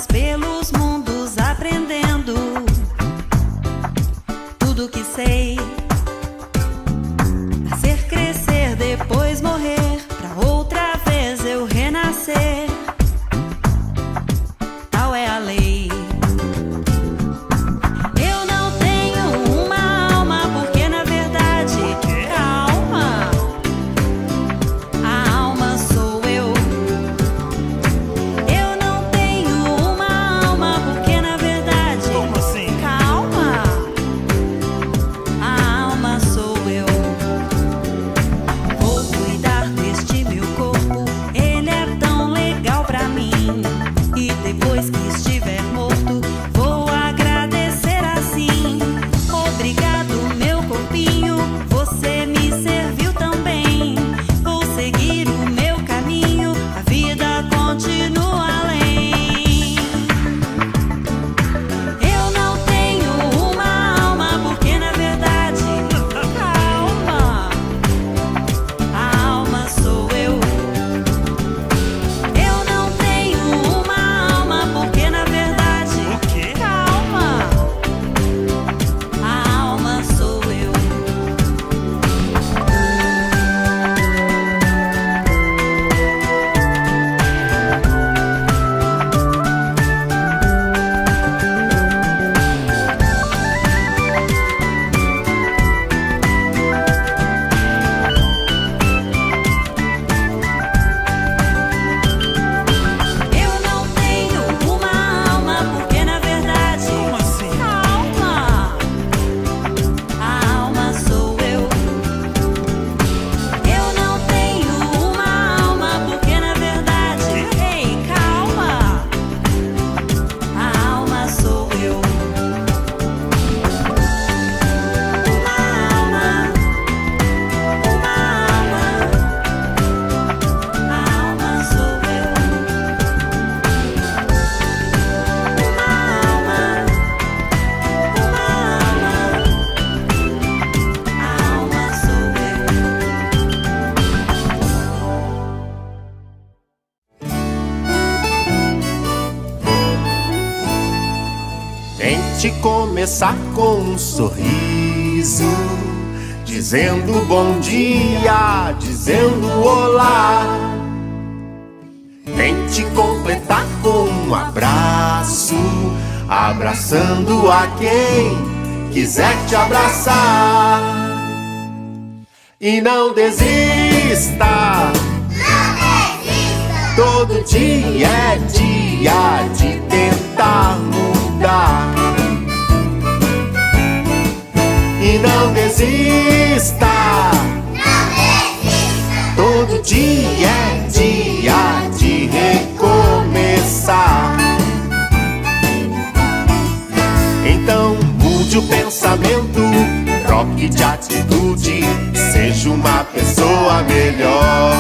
Pelos mundos aprendendo tudo que sei, nascer, crescer, depois morrer, pra outra vez eu renascer. Tal é a lei. Eu não tenho uma alma porque na verdade, calma, a alma sou eu. Depois que estiver morto, vou agradecer assim. Obrigado, meu corpinho, você me serviu tão bem. Vou seguir o meu caminho, a vida continua além. Eu não tenho uma alma porque na verdade, calma, a alma sou eu. Tente começar com um sorriso, dizendo bom dia, dizendo olá. Tente completar com um abraço, abraçando a quem quiser te abraçar. E não desista, todo dia é dia de tentar mudar. E não desista, todo dia é dia de recomeçar. Então mude o pensamento, troque de atitude, seja uma pessoa melhor.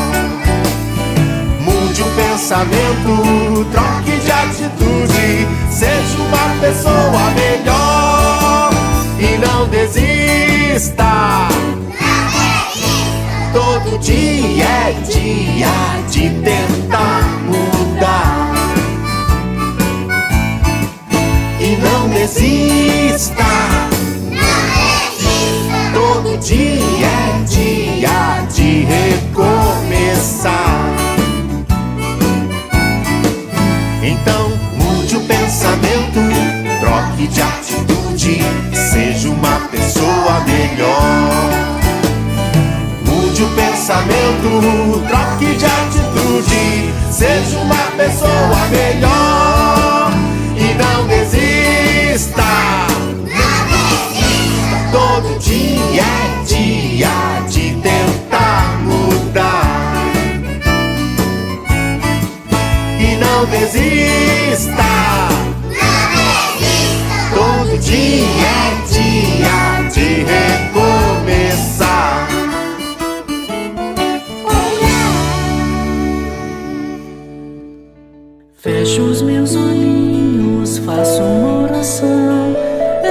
Mude o pensamento, troque de atitude, seja uma pessoa melhor. E não desista, todo dia é dia de tentar mudar. E não desista, todo dia é dia de recomeçar. Então mude o pensamento, troque de atitude, seja uma pessoa melhor. Mude o pensamento, troque de atitude, seja uma pessoa melhor. E não desista, todo dia é dia de tentar mudar. Não desista! Todo dia é dia de recomeçar. Fecho os meus olhinhos, faço uma oração.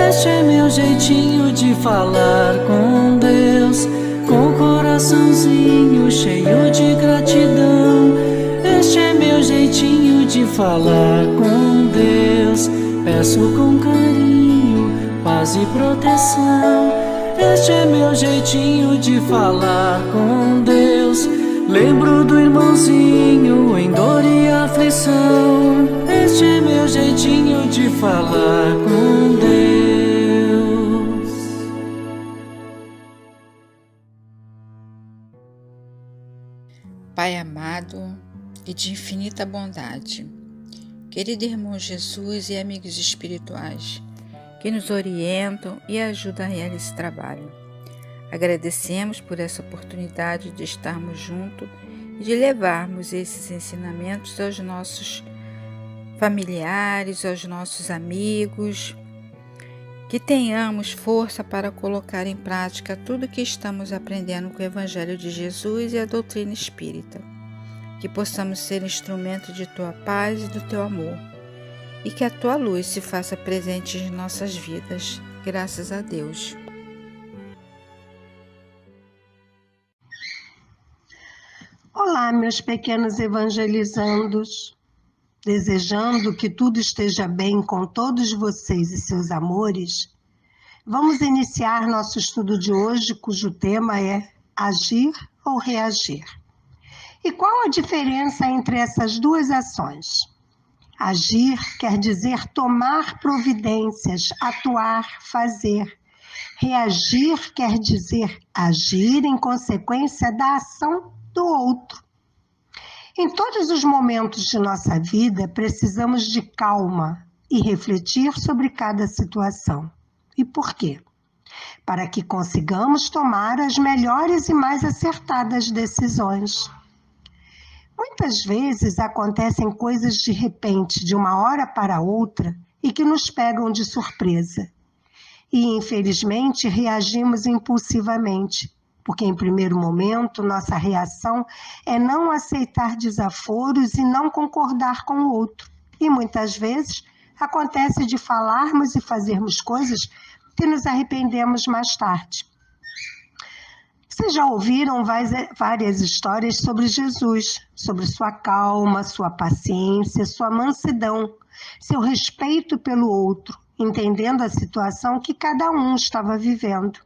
Este é meu jeitinho de falar com Deus, com o coraçãozinho cheio de gratidão. Este é meu jeitinho de falar com Deus. Peço com carinho, paz e proteção. Este é meu jeitinho de falar com Deus. Lembro do irmãozinho em dor e aflição. Este é meu jeitinho de falar com Deus. Pai amado e de infinita bondade, querido irmão Jesus e amigos espirituais que nos orientam e ajudam a realizar esse trabalho, agradecemos por essa oportunidade de estarmos juntos e de levarmos esses ensinamentos aos nossos familiares, aos nossos amigos, que tenhamos força para colocar em prática tudo que estamos aprendendo com o Evangelho de Jesus e a doutrina espírita, que possamos ser instrumento de Tua paz e do Teu amor, e que a Tua luz se faça presente em nossas vidas, graças a Deus. Olá, meus pequenos evangelizandos, desejando que tudo esteja bem com todos vocês e seus amores, vamos iniciar nosso estudo de hoje, cujo tema é agir ou reagir. E qual a diferença entre essas duas ações? Agir quer dizer tomar providências, atuar, fazer. Reagir quer dizer agir em consequência da ação do outro. Em todos os momentos de nossa vida, precisamos de calma e refletir sobre cada situação. E por quê? Para que consigamos tomar as melhores e mais acertadas decisões. Muitas vezes acontecem coisas de repente, de uma hora para outra, e que nos pegam de surpresa. E, infelizmente, reagimos impulsivamente, porque em primeiro momento nossa reação é não aceitar desaforos e não concordar com o outro. E muitas vezes acontece de falarmos e fazermos coisas que nos arrependemos mais tarde. Vocês já ouviram várias histórias sobre Jesus, sobre sua calma, sua paciência, sua mansidão, seu respeito pelo outro, entendendo a situação que cada um estava vivendo.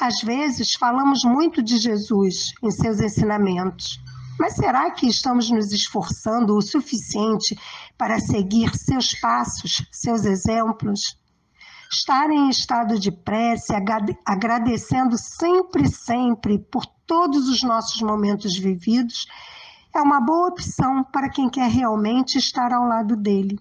Às vezes, falamos muito de Jesus em seus ensinamentos, mas será que estamos nos esforçando o suficiente para seguir seus passos, seus exemplos? Estar em estado de prece, agradecendo sempre por todos os nossos momentos vividos, é uma boa opção para quem quer realmente estar ao lado dele.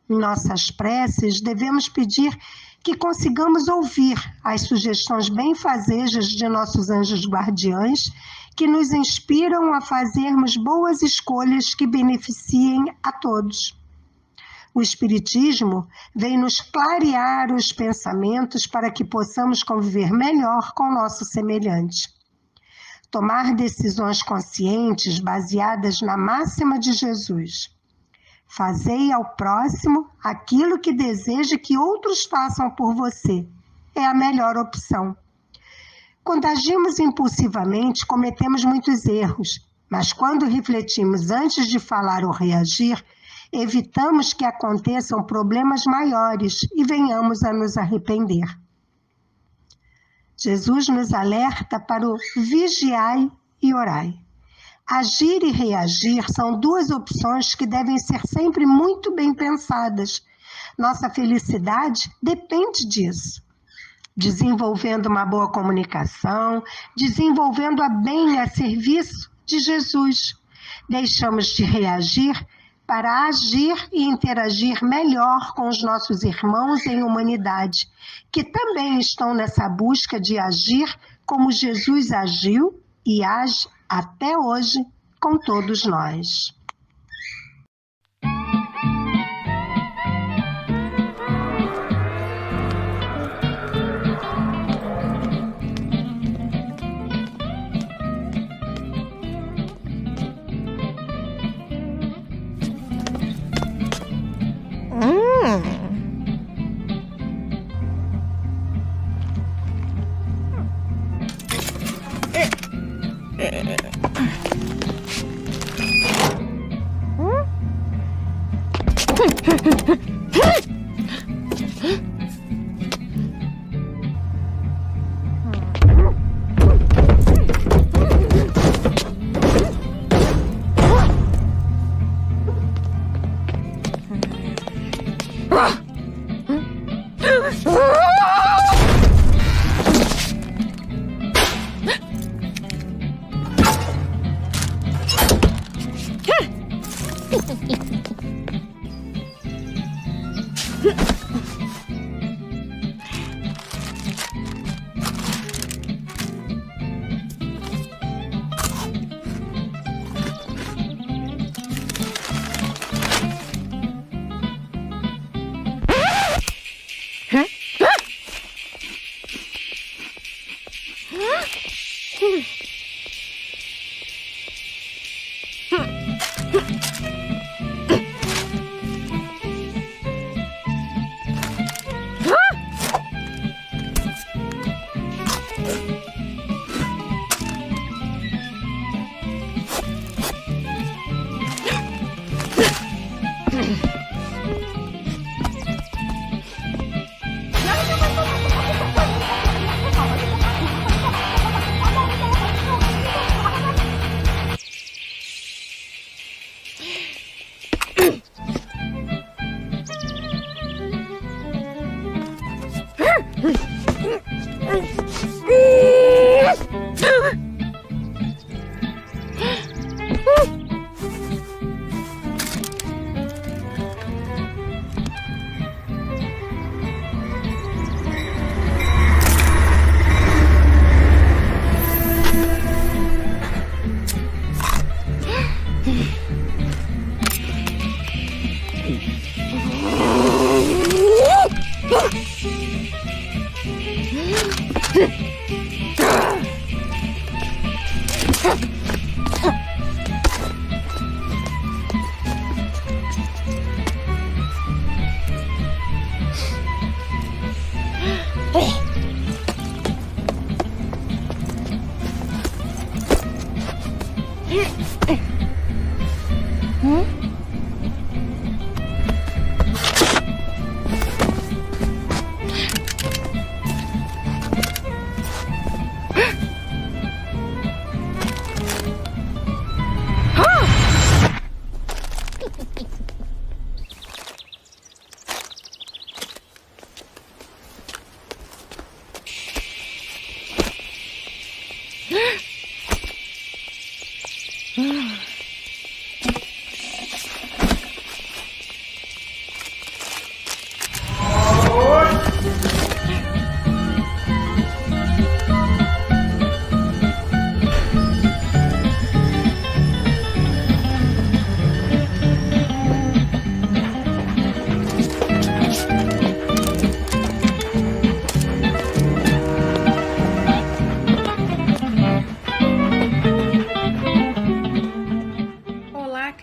Em nossas preces, devemos pedir que consigamos ouvir as sugestões benfazejas de nossos anjos guardiães, que nos inspiram a fazermos boas escolhas que beneficiem a todos. O Espiritismo vem nos clarear os pensamentos para que possamos conviver melhor com o nosso semelhante. Tomar decisões conscientes baseadas na máxima de Jesus. Fazei ao próximo aquilo que deseja que outros façam por você. É a melhor opção. Quando agimos impulsivamente, cometemos muitos erros, mas quando refletimos antes de falar ou reagir, evitamos que aconteçam problemas maiores e venhamos a nos arrepender. Jesus nos alerta para o vigiai e orai. Agir e reagir são duas opções que devem ser sempre muito bem pensadas. Nossa felicidade depende disso. Desenvolvendo uma boa comunicação, desenvolvendo-a bem a serviço de Jesus. Deixamos de reagir para agir e interagir melhor com os nossos irmãos em humanidade, que também estão nessa busca de agir como Jesus agiu e age até hoje com todos nós.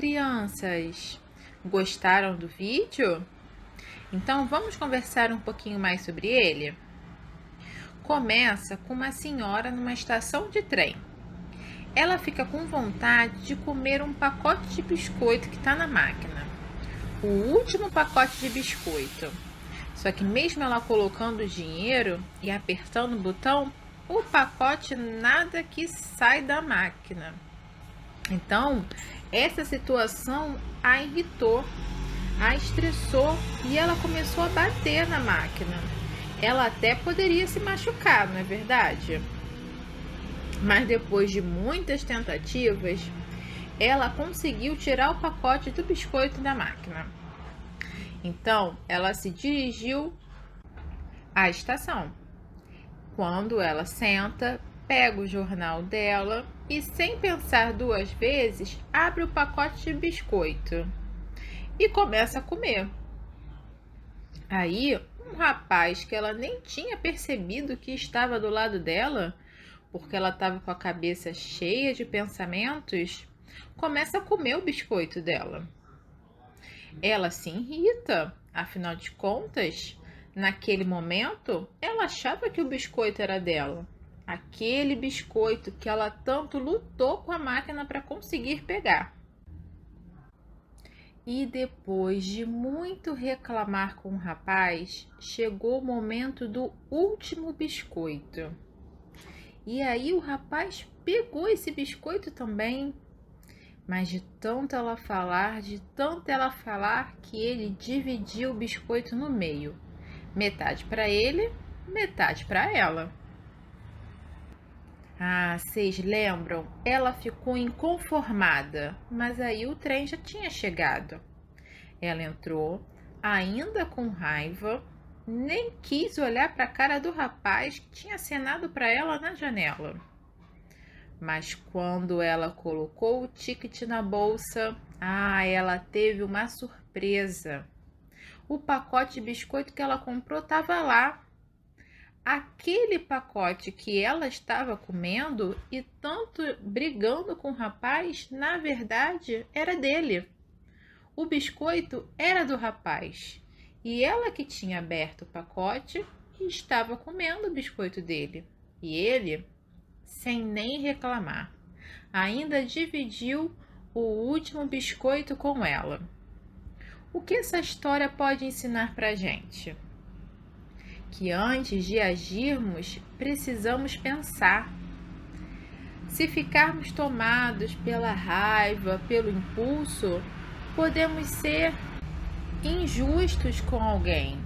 Crianças, gostaram do vídeo? Então vamos conversar um pouquinho mais sobre ele? Começa com uma senhora numa estação de trem. Ela fica com vontade de comer um pacote de biscoito que está na máquina. O último pacote de biscoito. Só que mesmo ela colocando o dinheiro e apertando o botão, o pacote nada que sai da máquina. Então, essa situação a irritou, a estressou e ela começou a bater na máquina. Ela até poderia se machucar, não é verdade? Mas depois de muitas tentativas, ela conseguiu tirar o pacote do biscoito da máquina. Então, ela se dirigiu à estação. Quando ela senta, pega o jornal dela e, sem pensar duas vezes, abre o pacote de biscoito e começa a comer. Aí, um rapaz que ela nem tinha percebido que estava do lado dela, porque ela estava com a cabeça cheia de pensamentos, começa a comer o biscoito dela. Ela se irrita, afinal de contas, naquele momento, ela achava que o biscoito era dela. Aquele biscoito que ela tanto lutou com a máquina para conseguir pegar. E depois de muito reclamar com o rapaz, chegou o momento do último biscoito. E aí o rapaz pegou esse biscoito também. Mas de tanto ela falar, que ele dividiu o biscoito no meio. Metade para ele, metade para ela. Ah, vocês lembram? Ela ficou inconformada, mas aí o trem já tinha chegado. Ela entrou, ainda com raiva, nem quis olhar para a cara do rapaz que tinha acenado para ela na janela. Mas quando ela colocou o ticket na bolsa, ela teve uma surpresa. O pacote de biscoito que ela comprou estava lá. Aquele pacote que ela estava comendo e tanto brigando com o rapaz, na verdade, era dele. O biscoito era do rapaz e ela que tinha aberto o pacote e estava comendo o biscoito dele. E ele, sem nem reclamar, ainda dividiu o último biscoito com ela. O que essa história pode ensinar pra gente? Que antes de agirmos, precisamos pensar. Se ficarmos tomados pela raiva, pelo impulso, podemos ser injustos com alguém,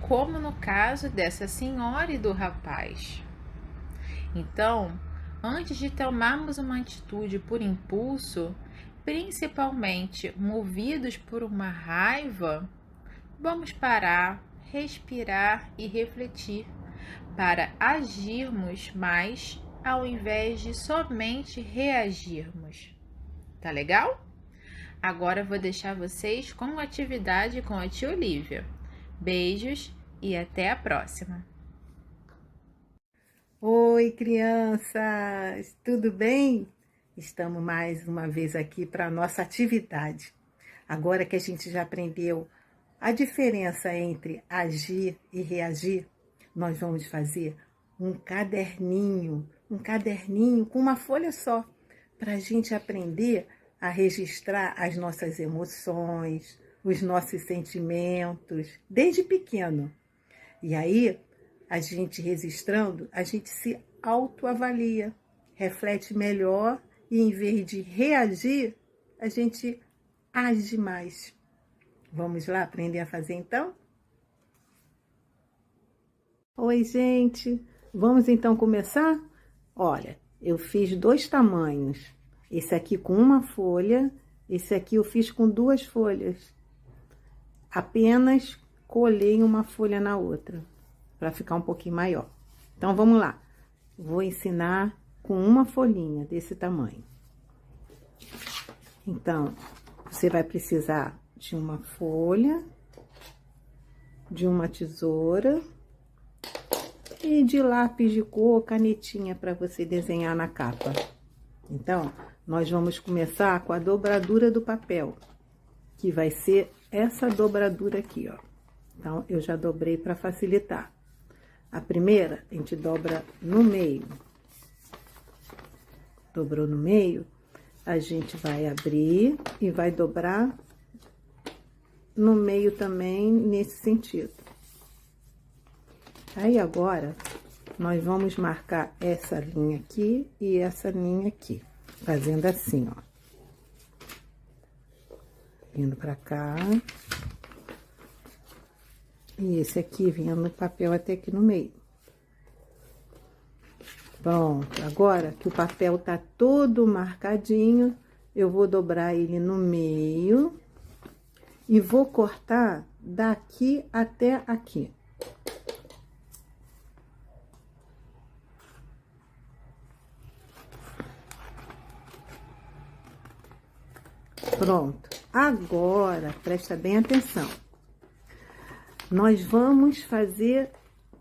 como no caso dessa senhora e do rapaz. Então, antes de tomarmos uma atitude por impulso, principalmente movidos por uma raiva, vamos parar, respirar e refletir para agirmos mais ao invés de somente reagirmos. Tá legal? Agora vou deixar vocês com uma atividade com a tia Olívia. Beijos e até a próxima! Oi, crianças! Tudo bem? Estamos mais uma vez aqui para a nossa atividade. Agora que a gente já aprendeu a diferença entre agir e reagir, nós vamos fazer um caderninho com uma folha só, para a gente aprender a registrar as nossas emoções, os nossos sentimentos, desde pequeno. E aí, a gente registrando, a gente se autoavalia, reflete melhor e em vez de reagir, a gente age mais. Vamos lá aprender a fazer então? Oi, gente! Vamos então começar? Olha, eu fiz 2 tamanhos. Esse aqui com uma folha, esse aqui eu fiz com 2 folhas. Apenas colei uma folha na outra, para ficar um pouquinho maior. Então, vamos lá. Vou ensinar com uma folhinha desse tamanho. Então, você vai precisar de uma folha, de uma tesoura e de lápis de cor, canetinha para você desenhar na capa. Então, nós vamos começar com a dobradura do papel, que vai ser essa dobradura aqui, ó. Então, eu já dobrei para facilitar. A primeira, a gente dobra no meio. Dobrou no meio, a gente vai abrir e vai dobrar no meio também, nesse sentido. Aí, agora, nós vamos marcar essa linha aqui e essa linha aqui, fazendo assim, ó. Vindo pra cá. E esse aqui vindo no papel até aqui no meio. Pronto, agora que o papel tá todo marcadinho, eu vou dobrar ele no meio e vou cortar daqui até aqui. Pronto, agora presta bem atenção. Nós vamos fazer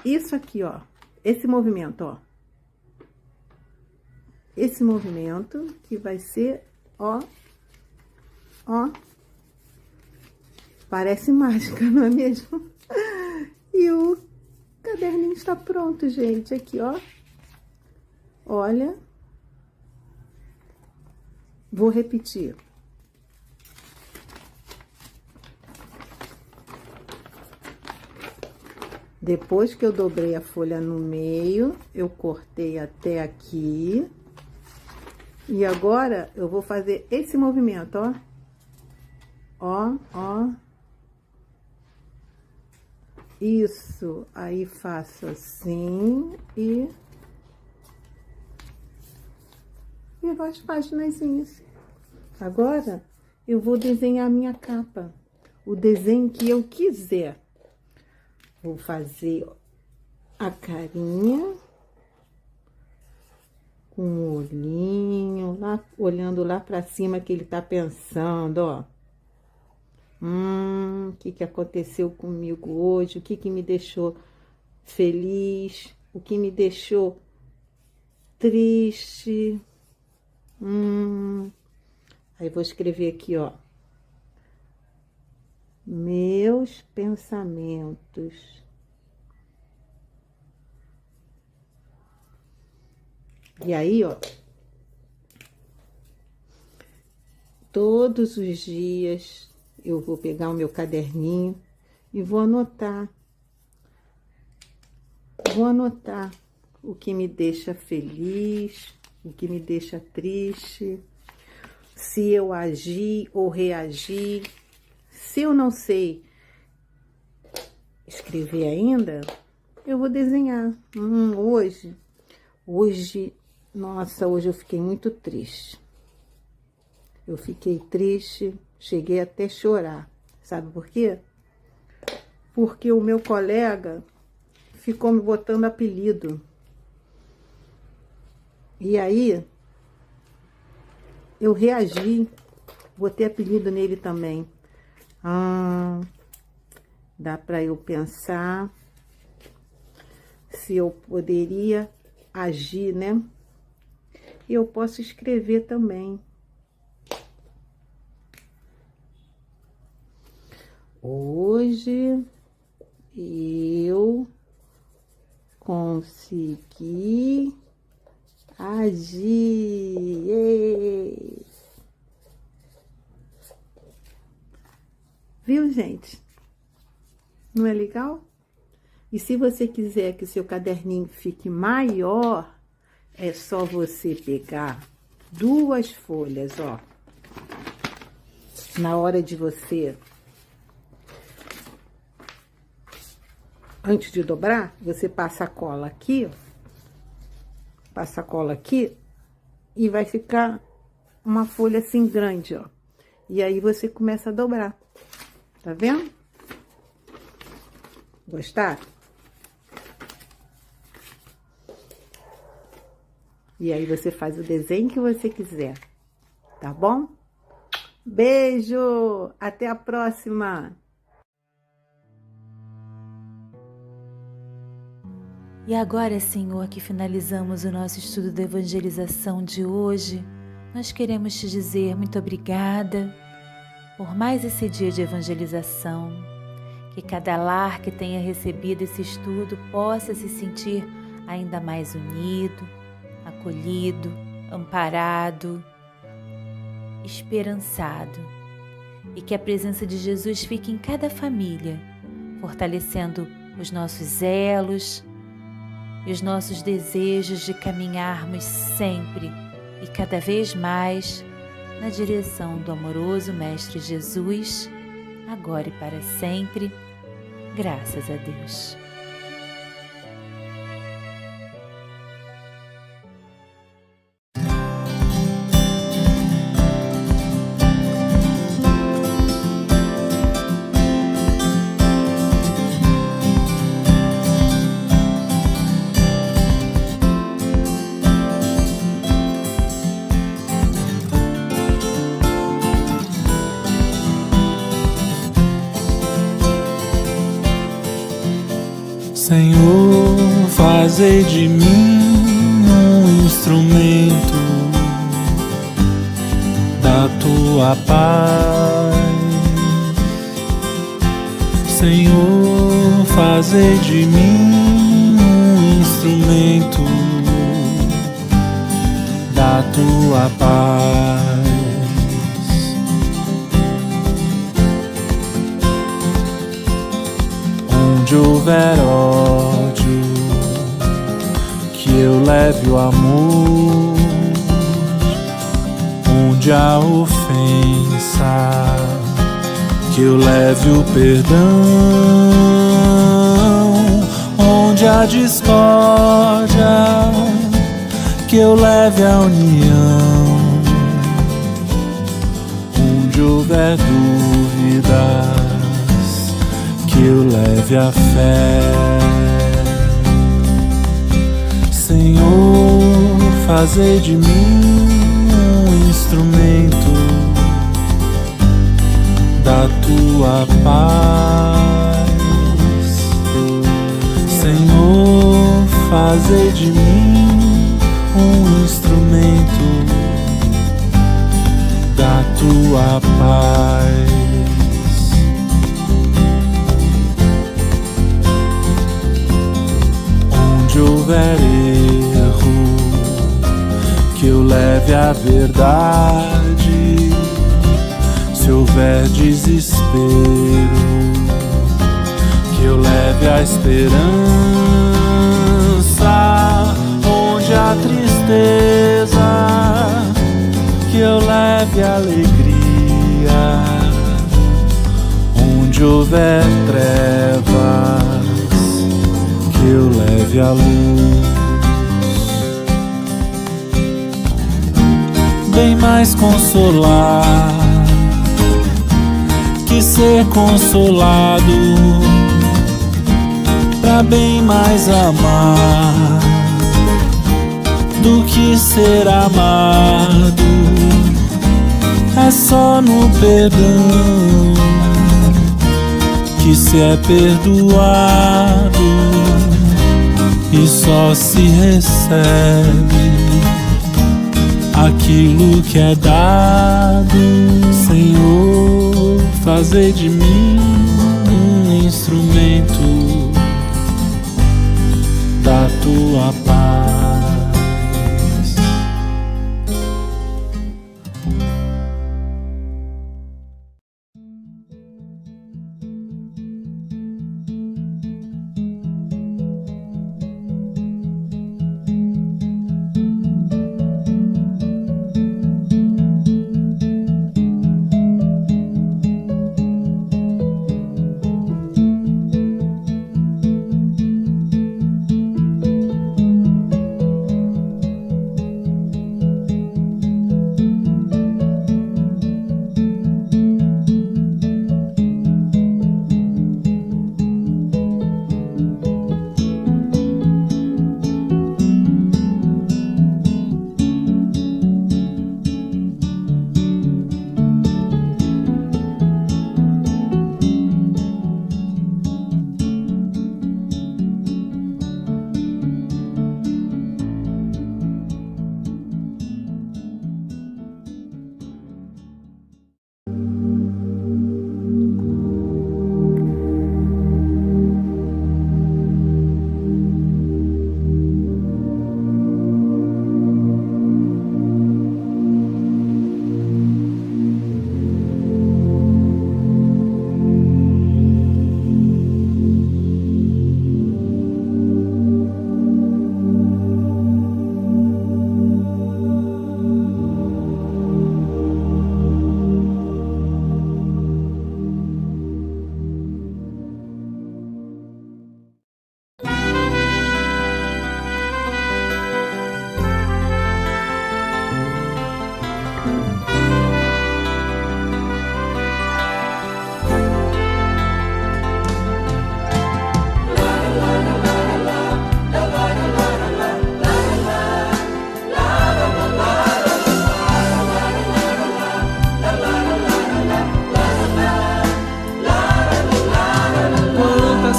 isso aqui, ó, esse movimento, ó. Esse movimento que vai ser, ó, ó. Parece mágica, não é mesmo? E o caderninho está pronto, gente, aqui, ó. Olha. Vou repetir. Depois que eu dobrei a folha no meio, eu cortei até aqui. E agora eu vou fazer esse movimento, ó. Ó, ó. Isso. Aí faço assim e viro as paginazinhas. Agora eu vou desenhar a minha capa. O desenho que eu quiser. Vou fazer a carinha com o olhinho, lá, olhando lá pra cima que ele tá pensando, ó. O que aconteceu comigo hoje? O que me deixou feliz? O que me deixou triste? Aí vou escrever aqui, ó. Meus pensamentos. E aí, ó, todos os dias eu vou pegar o meu caderninho e vou anotar. Vou anotar o que me deixa feliz, o que me deixa triste, se eu agi ou reagi. Se eu não sei escrever ainda, eu vou desenhar. Nossa, hoje eu fiquei muito triste. Eu fiquei triste, cheguei até a chorar. Sabe por quê? Porque o meu colega ficou me botando apelido. E aí, eu reagi, botei apelido nele também. Dá para eu pensar se eu poderia agir, né? E eu posso escrever também. Hoje eu consegui agir. Viu, gente? Não é legal? E se você quiser que o seu caderninho fique maior, é só você pegar 2 folhas, ó. Na hora de você, antes de dobrar, você passa a cola aqui, ó. Passa a cola aqui e vai ficar uma folha assim grande, ó. E aí você começa a dobrar. Tá vendo? Gostaram? E aí você faz o desenho que você quiser, tá bom? Beijo! Até a próxima! E agora, Senhor, que finalizamos o nosso estudo da evangelização de hoje, nós queremos te dizer muito obrigada por mais esse dia de evangelização. Que cada lar que tenha recebido esse estudo possa se sentir ainda mais unido, acolhido, amparado, esperançado. E que a presença de Jesus fique em cada família, fortalecendo os nossos elos e os nossos desejos de caminharmos sempre e cada vez mais na direção do amoroso Mestre Jesus, agora e para sempre. Graças a Deus. Senhor, fazei de mim um instrumento da tua paz. Senhor, fazei de mim um instrumento da tua paz. Onde houver leve o amor onde há ofensa, que eu leve o perdão onde há discórdia, que eu leve a união onde houver dúvidas, que eu leve a fé. Senhor, fazei de mim um instrumento da tua paz. Senhor, fazei de mim um instrumento da tua paz. Onde houver erro, que eu leve a verdade. Se houver desespero, que eu leve a esperança. Onde há tristeza, que eu leve a alegria. Onde houver trevas, que eu leve a luz. Bem mais consolar que ser consolado, pra bem mais amar do que ser amado. É só no perdão que se é perdoado, e só se recebe aquilo que é dado. Senhor, fazei de mim um instrumento da tua paz.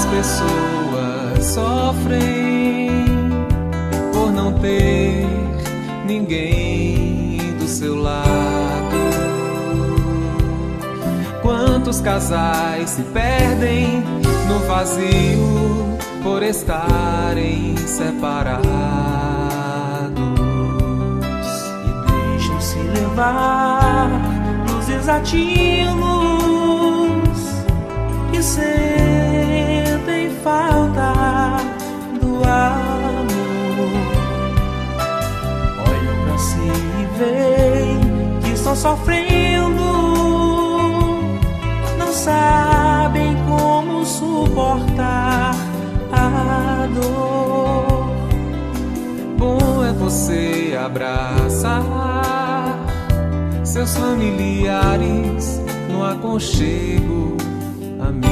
Pessoas sofrem por não ter ninguém do seu lado. Quantos casais se perdem no vazio por estarem separados e deixam-se levar nos desativos e sentem falta do amor. sofrendo, não sabem como suportar a dor. Bom é você abraçar seus familiares no aconchego, amigo.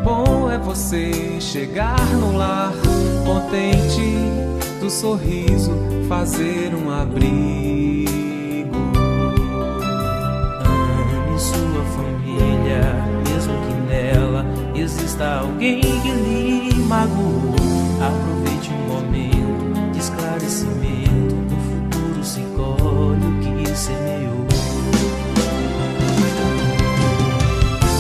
Bom é você chegar no lar contente, do sorriso fazer um abrigo. Ame sua família, mesmo que nela exista alguém que lhe magoou. Aproveite um momento de esclarecimento, no futuro se colhe o que semeou.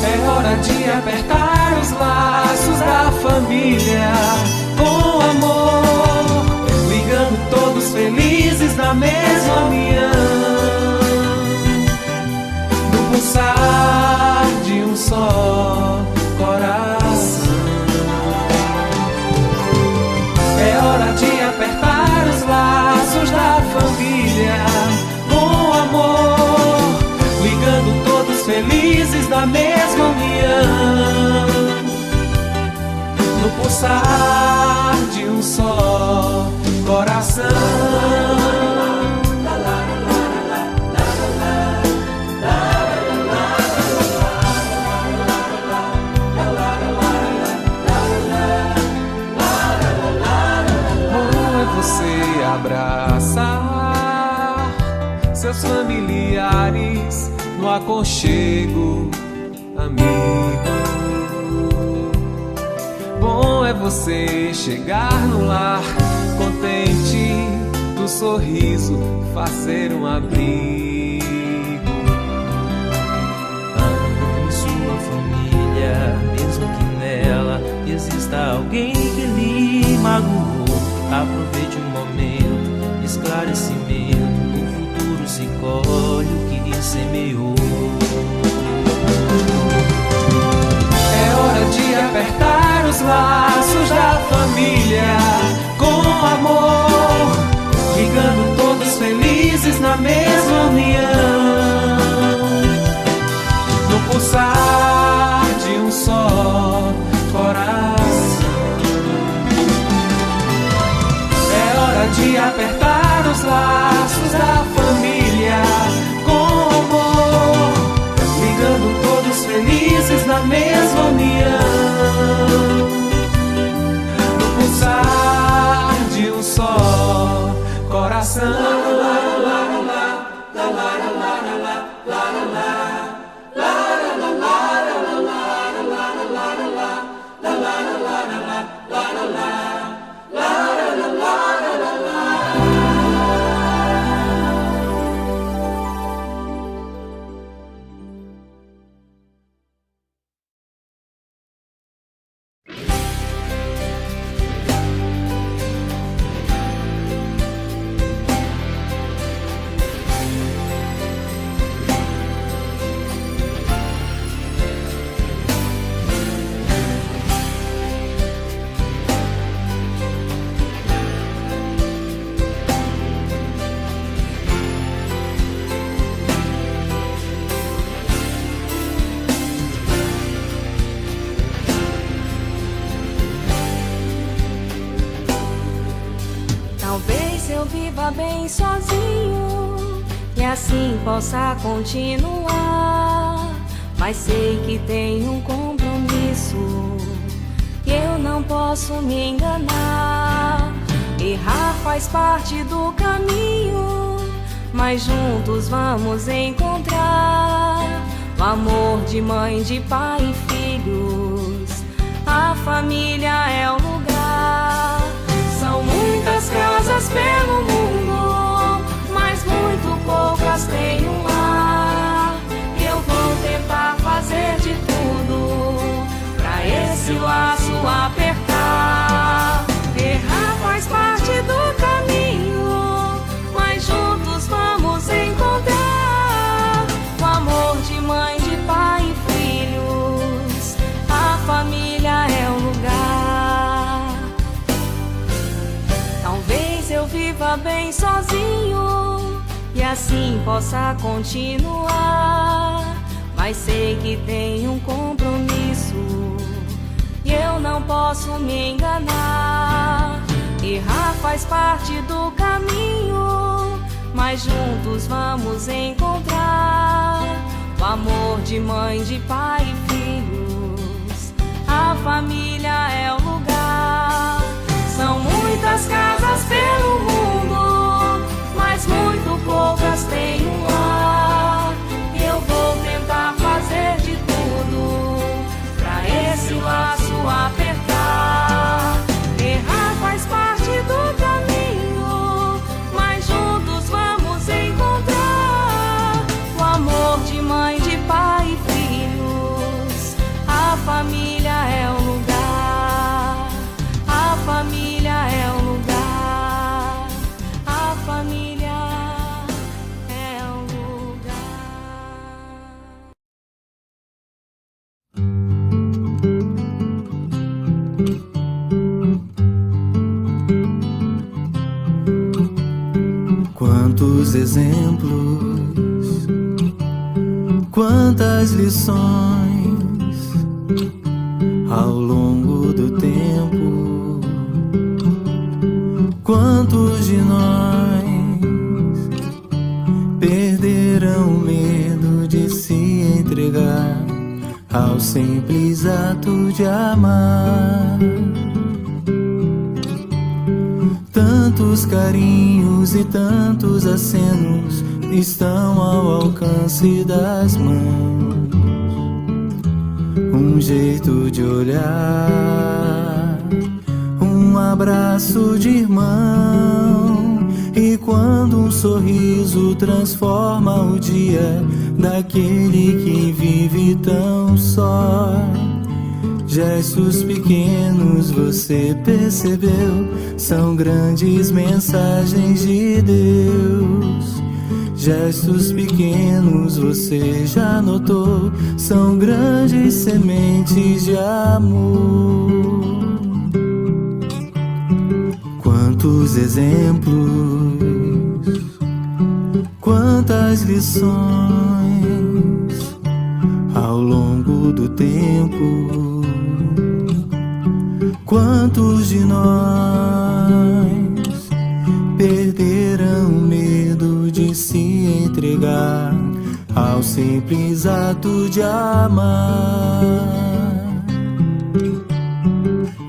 É hora de apertar os laços da família com amor, ligando todos felizes na mesma união, no pulsar de um só coração. É hora de apertar os laços da família com amor, ligando todos felizes na mesma união, no pulsar de um só coração. Bom é você abraçar seus familiares no aconchego, amigo. Bom é você chegar no lar contente, do sorriso fazer um abrigo. Ame sua família, mesmo que nela exista alguém que lhe magoou. Aproveite um momento de esclarecimento, no futuro se colhe o que semeou. É hora de apertar os laços da família com amor, ligando todos felizes na mesma união, no pulsar de um só coração. É hora de apertar os laços da família com amor, ligando todos felizes na mesma união, no pulsar de um só coração. Talvez eu viva bem sozinho e assim possa continuar, mas sei que tenho um compromisso e eu não posso me enganar. Errar faz parte do caminho, mas juntos vamos encontrar o amor de mãe, de pai e filhos. A família é o lugar. São muitas casas pelo mundo, mas muito poucas têm um lar. Eu vou tentar fazer de tudo pra esse laço apertar. Errar faz parte do caminho, mas juntos vamos encontrar o amor de mãe, de pai e filhos. A família é o lugar. Talvez eu viva bem sozinho e assim possa continuar. Mas sei que tenho um compromisso e eu não posso me enganar. Errar faz parte do caminho, mas juntos vamos encontrar o amor de mãe, de pai e filhos. A família é o lugar. São muitas casas pelo mundo, mas muito poucas têm um lar. Eu vou tentar fazer de tudo pra esse laço apertar. Errar faz parte do caminho, mas juntos vamos encontrar o amor de mãe, de pai e filhos. A família é o lugar. A família é o lugar. A família é o lugar. Quantos exemplos, quantas lições ao longo do tempo. Quantos de nós perderam o medo de se entregar ao simples ato de amar? Tantos carinhos e tantos acenos estão ao alcance das mãos. Um jeito de olhar, um abraço de irmão. E quando um sorriso transforma o dia daquele que vive tão só. Gestos pequenos, você percebeu, são grandes mensagens de Deus. Gestos pequenos, você já notou, são grandes sementes de amor. Quantos exemplos, quantas lições ao longo do tempo. Quantos de nós perderam o medo de se entregar ao simples ato de amar?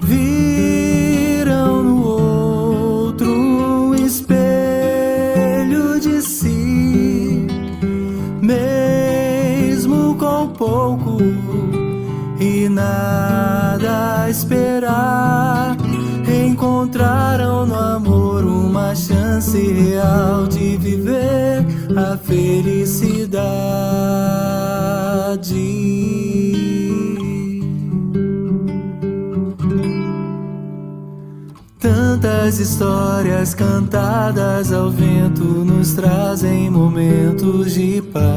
Viram no outro um espelho de si, mesmo com pouco e nada a esperar. Encontraram no amor uma chance real de viver a felicidade. Tantas histórias cantadas ao vento nos trazem momentos de paz.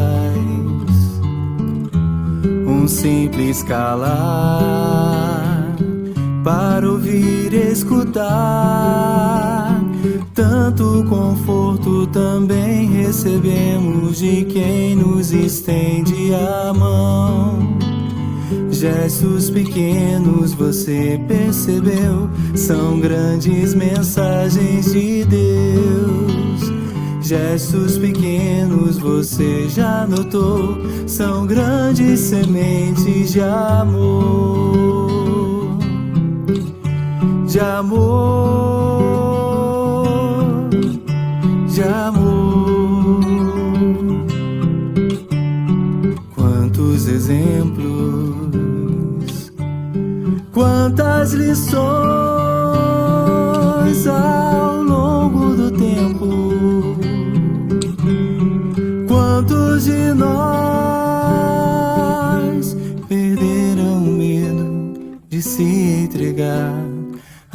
Um simples calar para ouvir e escutar. Tanto conforto também recebemos de quem nos estende a mão. Gestos pequenos, você percebeu, são grandes mensagens de Deus. Gestos pequenos, você já notou, são grandes sementes de amor. De amor, de amor. Quantos exemplos, quantas lições ao longo do tempo. Quantos de nós perderam o medo de se entregar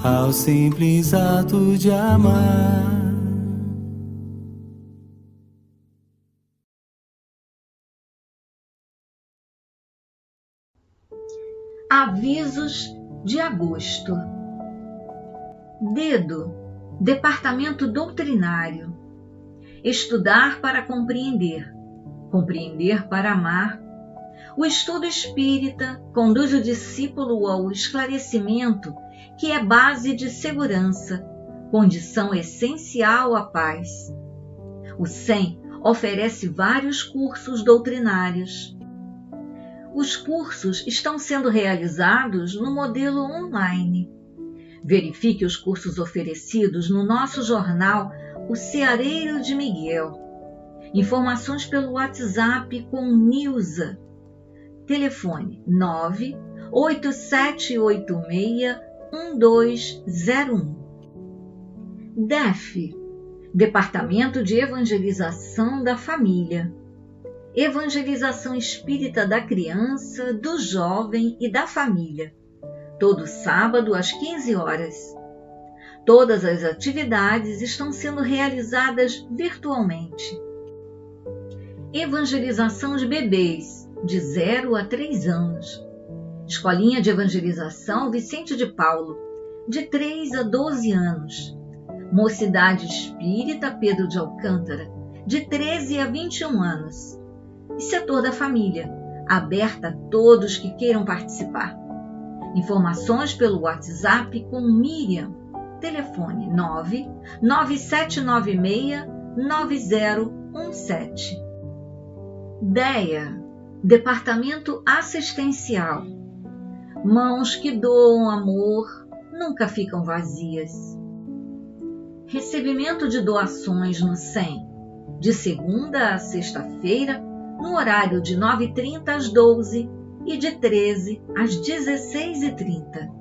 ao simples ato de amar? Avisos de agosto. Dedo, Departamento Doutrinário. Estudar para compreender, compreender para amar. O estudo espírita conduz o discípulo ao esclarecimento, que é base de segurança, condição essencial à paz. O SEM oferece vários cursos doutrinários. Os cursos estão sendo realizados no modelo online. Verifique os cursos oferecidos no nosso jornal O Ceareiro de Miguel. Informações pelo WhatsApp com Nilza. Telefone 987861201. DEF, Departamento de Evangelização da Família. Evangelização espírita da criança, do jovem e da família. Todo sábado às 15 horas. Todas as atividades estão sendo realizadas virtualmente. Evangelização de bebês, de 0 a 3 anos. Escolinha de Evangelização Vicente de Paulo, de 3 a 12 anos. Mocidade Espírita Pedro de Alcântara, de 13 a 21 anos. E Setor da Família, aberta a todos que queiram participar. Informações pelo WhatsApp com Miriam. Telefone 997969017. DEA, Departamento Assistencial. Mãos que doam amor nunca ficam vazias. Recebimento de doações no SEM, de segunda a sexta-feira, no horário de 9h30 às 12h e de 13 às 16h30.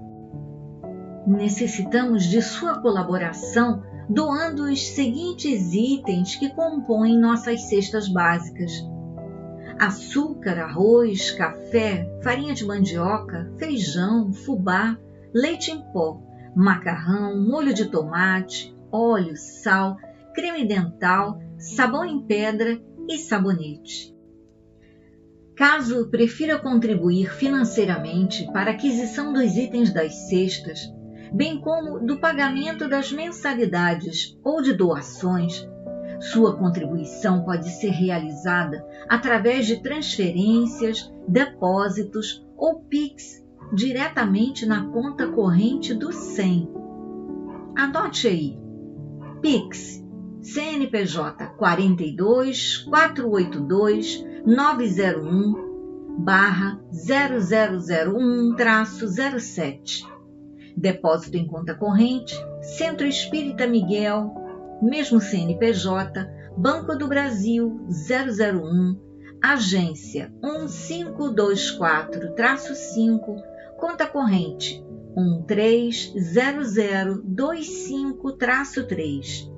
Necessitamos de sua colaboração doando os seguintes itens que compõem nossas cestas básicas: açúcar, arroz, café, farinha de mandioca, feijão, fubá, leite em pó, macarrão, molho de tomate, óleo, sal, creme dental, sabão em pedra e sabonete. Caso prefira contribuir financeiramente para a aquisição dos itens das cestas, bem como do pagamento das mensalidades ou de doações, sua contribuição pode ser realizada através de transferências, depósitos ou PIX diretamente na conta corrente do SEM. Anote aí: PIX CNPJ 42 482 901/0001-07. Depósito em conta corrente, Centro Espírita Miguel, mesmo CNPJ, Banco do Brasil 001, Agência 1524-5, Conta corrente 130025-3.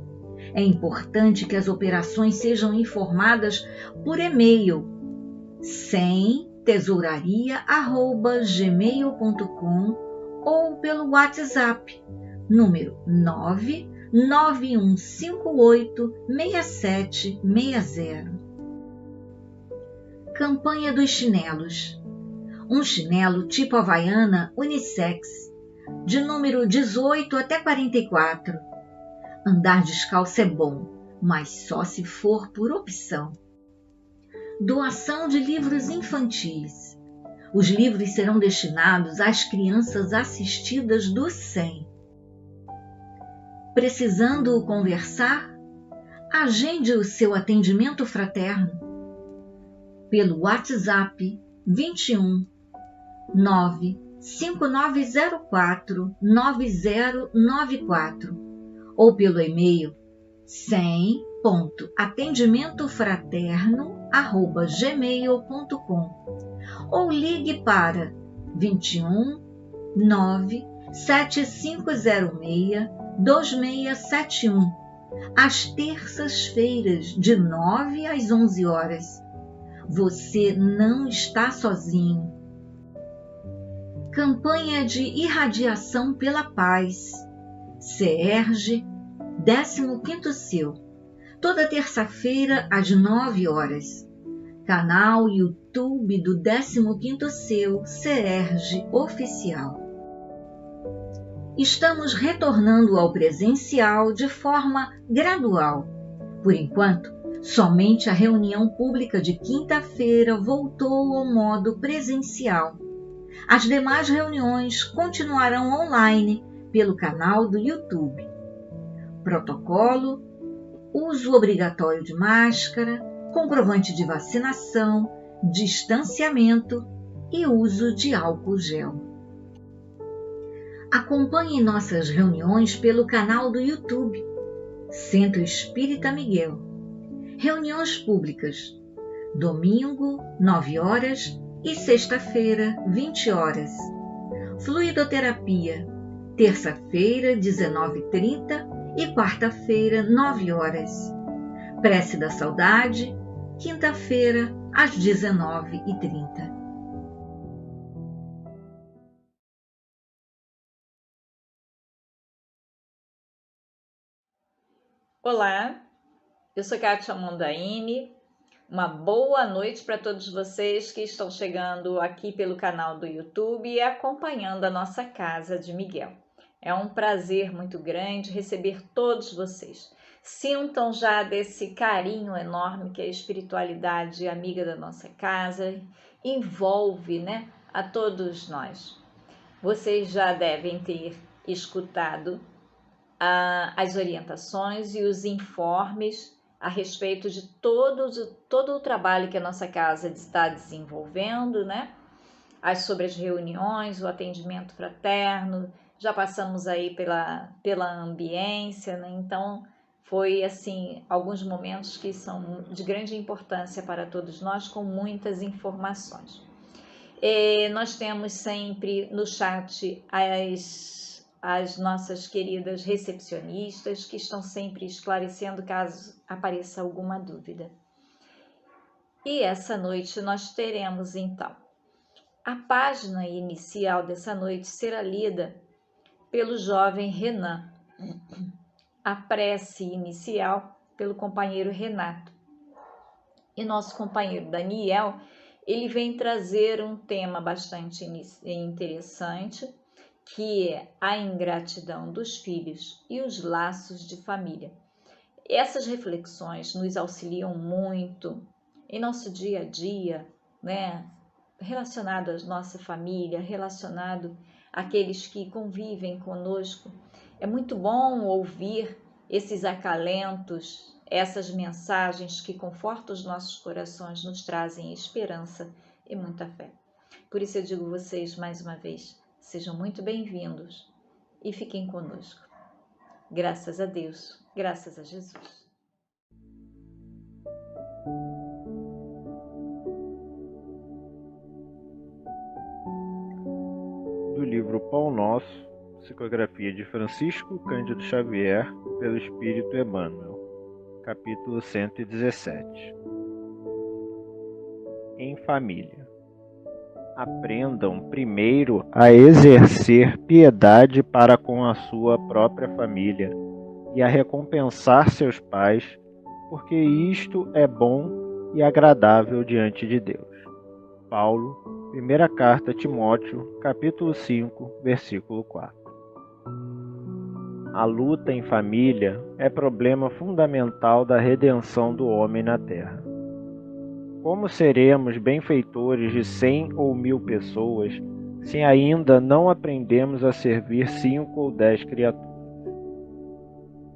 É importante que as operações sejam informadas por e-mail semtesouraria@gmail.com ou pelo WhatsApp, número 991586760. Campanha dos chinelos. Um chinelo tipo Havaiana unissex, de número 18 até 44. Andar descalço é bom, mas só se for por opção. Doação de livros infantis. Os livros serão destinados às crianças assistidas do SEM. Precisando conversar? Agende o seu atendimento fraterno pelo WhatsApp 21 95904 9094 ou pelo e-mail sem.atendimentofraterno@gmail.com ou ligue para 21 97506-2671 às terças-feiras de 9 às 11 horas. Você não está sozinho. Campanha de irradiação pela paz. CERJ, 15º Seu, toda terça-feira às 9 horas. Canal YouTube do 15º Seu CERJ Oficial. Estamos retornando ao presencial de forma gradual. Por enquanto, somente a reunião pública de quinta-feira voltou ao modo presencial. As demais reuniões continuarão online pelo canal do YouTube. Protocolo: uso obrigatório de máscara, comprovante de vacinação, distanciamento e uso de álcool gel. Acompanhe nossas reuniões pelo canal do YouTube, Centro Espírita Miguel. Reuniões públicas: domingo, 9 horas e sexta-feira, 20 horas. Fluidoterapia: terça-feira, 19h30 e quarta-feira, 9 horas. Prece da Saudade, quinta-feira, às 19h30. Olá, eu sou Kátia Mondaini. Uma boa noite para todos vocês que estão chegando aqui pelo canal do YouTube e acompanhando a nossa Casa de Miguel. É um prazer muito grande receber todos vocês. Sintam já desse carinho enorme que a espiritualidade amiga da nossa casa envolve, né, a todos nós. Vocês já devem ter escutado as orientações e os informes a respeito de todo o trabalho que a nossa casa está desenvolvendo, né? Sobre as reuniões, o atendimento fraterno, já passamos aí pela ambiência, né? Então, foi assim, alguns momentos que são de grande importância para todos nós, com muitas informações. Nós temos sempre no chat as nossas queridas recepcionistas, que estão sempre esclarecendo caso apareça alguma dúvida. E essa noite nós teremos, então, a página inicial dessa noite será lida pelo jovem Renan, a prece inicial pelo companheiro Renato. E nosso companheiro Daniel, ele vem trazer um tema bastante interessante, que é a ingratidão dos filhos e os laços de família. Essas reflexões nos auxiliam muito em nosso dia a dia, né? Relacionado à nossa família, relacionado àqueles que convivem conosco. É muito bom ouvir esses acalentos, essas mensagens que confortam os nossos corações, nos trazem esperança e muita fé. Por isso eu digo a vocês mais uma vez, sejam muito bem-vindos e fiquem conosco. Graças a Deus, graças a Jesus. Do livro Pão Nosso, psicografia de Francisco Cândido Xavier, pelo Espírito Emmanuel, capítulo 117. Em família. Aprendam primeiro a exercer piedade para com a sua própria família e a recompensar seus pais, porque isto é bom e agradável diante de Deus. Paulo, primeira carta a Timóteo, capítulo 5, versículo 4. A luta em família é problema fundamental da redenção do homem na terra. Como seremos benfeitores de 100 ou 1000 pessoas se ainda não aprendemos a servir 5 ou 10 criaturas?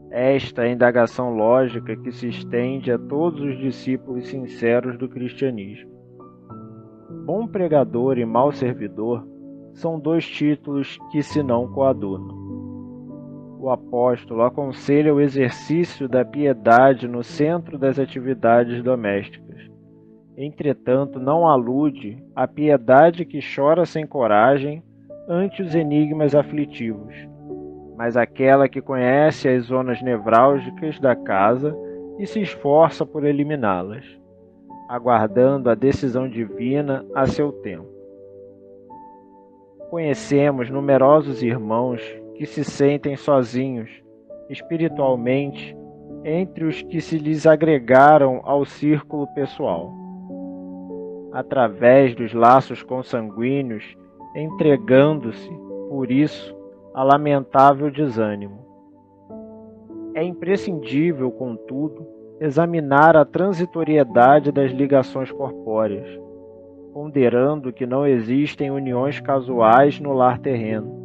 Esta é a indagação lógica que se estende a todos os discípulos sinceros do cristianismo. Bom pregador e mau servidor são dois títulos que se não coadunam. O apóstolo aconselha o exercício da piedade no centro das atividades domésticas. Entretanto, não alude à piedade que chora sem coragem ante os enigmas aflitivos, mas aquela que conhece as zonas nevrálgicas da casa e se esforça por eliminá-las, aguardando a decisão divina a seu tempo. Conhecemos numerosos irmãos que se sentem sozinhos, espiritualmente, entre os que se lhes agregaram ao círculo pessoal. Através dos laços consanguíneos, entregando-se, por isso, a lamentável desânimo. É imprescindível, contudo, examinar a transitoriedade das ligações corpóreas, ponderando que não existem uniões casuais no lar terreno.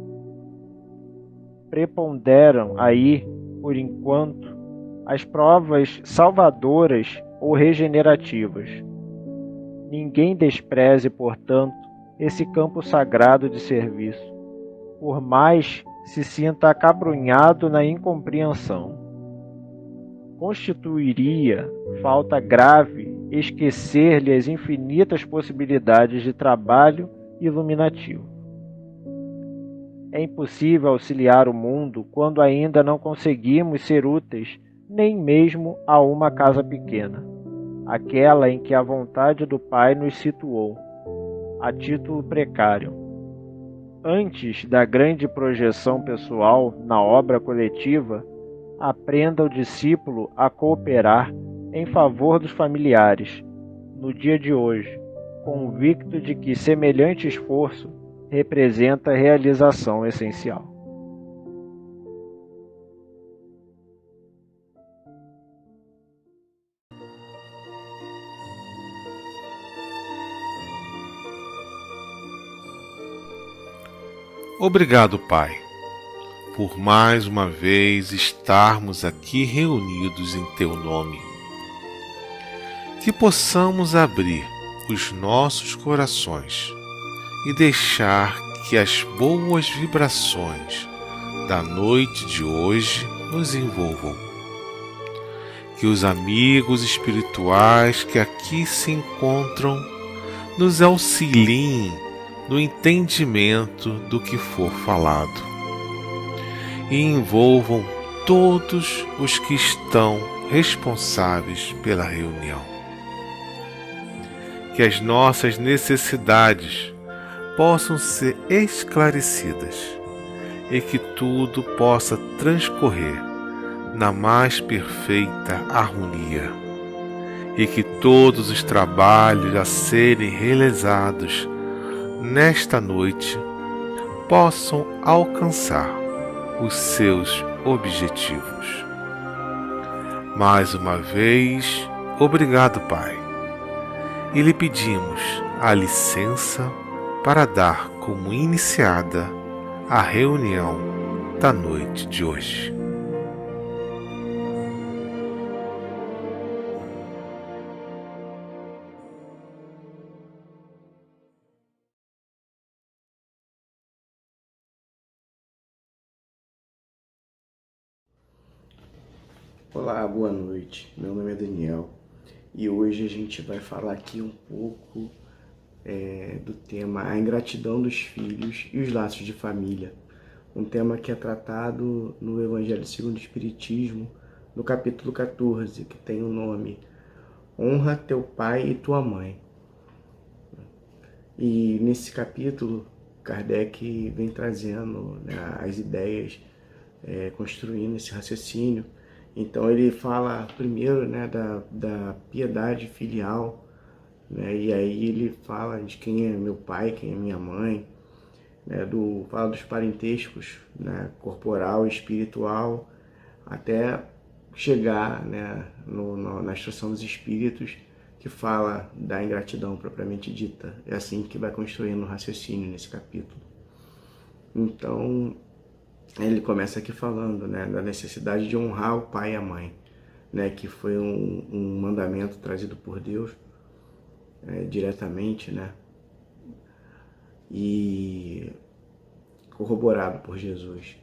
Preponderam aí, por enquanto, as provas salvadoras ou regenerativas. Ninguém despreze, portanto, esse campo sagrado de serviço, por mais se sinta acabrunhado na incompreensão. Constituiria falta grave esquecer-lhe as infinitas possibilidades de trabalho iluminativo. É impossível auxiliar o mundo quando ainda não conseguimos ser úteis nem mesmo a uma casa pequena, aquela em que a vontade do Pai nos situou, a título precário. Antes da grande projeção pessoal na obra coletiva, aprenda o discípulo a cooperar em favor dos familiares, no dia de hoje, convicto de que semelhante esforço representa a realização essencial. Obrigado, Pai, por mais uma vez estarmos aqui reunidos em Teu nome. Que possamos abrir os nossos corações e deixar que as boas vibrações da noite de hoje nos envolvam. Que os amigos espirituais que aqui se encontram nos auxiliem no entendimento do que for falado e envolvam todos os que estão responsáveis pela reunião. Que as nossas necessidades possam ser esclarecidas e que tudo possa transcorrer na mais perfeita harmonia e que todos os trabalhos a serem realizados nesta noite possam alcançar os seus objetivos. Mais uma vez, obrigado, Pai, e lhe pedimos a licença para dar como iniciada a reunião da noite de hoje. Olá, boa noite. Meu nome é Daniel e hoje a gente vai falar aqui um pouco do tema a ingratidão dos filhos e os laços de família. Um tema que é tratado no Evangelho segundo o Espiritismo, no capítulo 14, que tem o nome Honra teu pai e tua mãe. E nesse capítulo, Kardec vem trazendo, né, as ideias, construindo esse raciocínio. Então ele fala primeiro, né, da piedade filial, né, e aí ele fala de quem é meu pai, quem é minha mãe, né, fala dos parentescos, né, corporal e espiritual, até chegar, né, na instrução dos espíritos, que fala da ingratidão propriamente dita. É assim que vai construindo o raciocínio nesse capítulo. Então ele começa aqui falando, né, da necessidade de honrar o pai e a mãe, né, que foi um mandamento trazido por Deus diretamente, né, e corroborado por Jesus,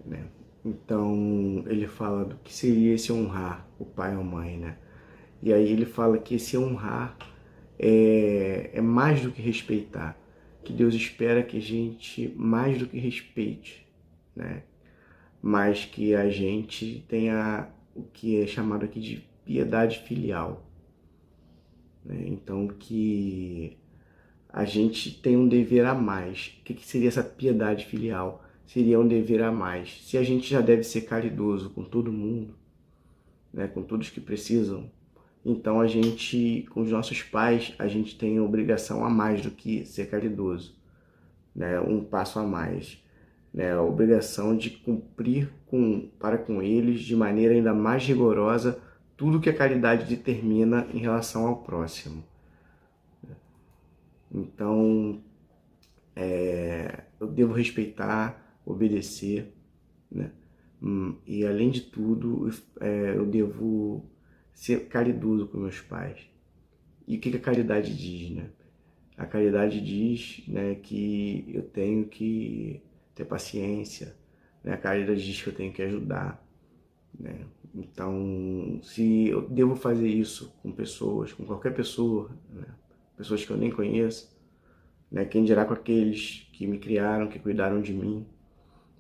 né. Então ele fala do que seria esse honrar o pai e a mãe, né, e aí ele fala que esse honrar é mais do que respeitar, que Deus espera que a gente mais do que respeite, né? Mas que a gente tenha o que é chamado aqui de piedade filial, né? Então que a gente tem um dever a mais. O que seria essa piedade filial? Seria um dever a mais. Se a gente já deve ser caridoso com todo mundo, né? Com todos que precisam, então a gente, com os nossos pais, a gente tem a obrigação a mais do que ser caridoso, né? Um passo a mais, né, a obrigação de cumprir para com eles de maneira ainda mais rigorosa tudo que a caridade determina em relação ao próximo. Então, eu devo respeitar, obedecer, né? E além de tudo, eu devo ser caridoso com meus pais. E o que a caridade diz, né? A caridade diz, né, que eu tenho que ter paciência, né? A caridade diz que eu tenho que ajudar, né? Então, se eu devo fazer isso com pessoas, com qualquer pessoa, né? Pessoas que eu nem conheço, né? Quem dirá com aqueles que me criaram, que cuidaram de mim,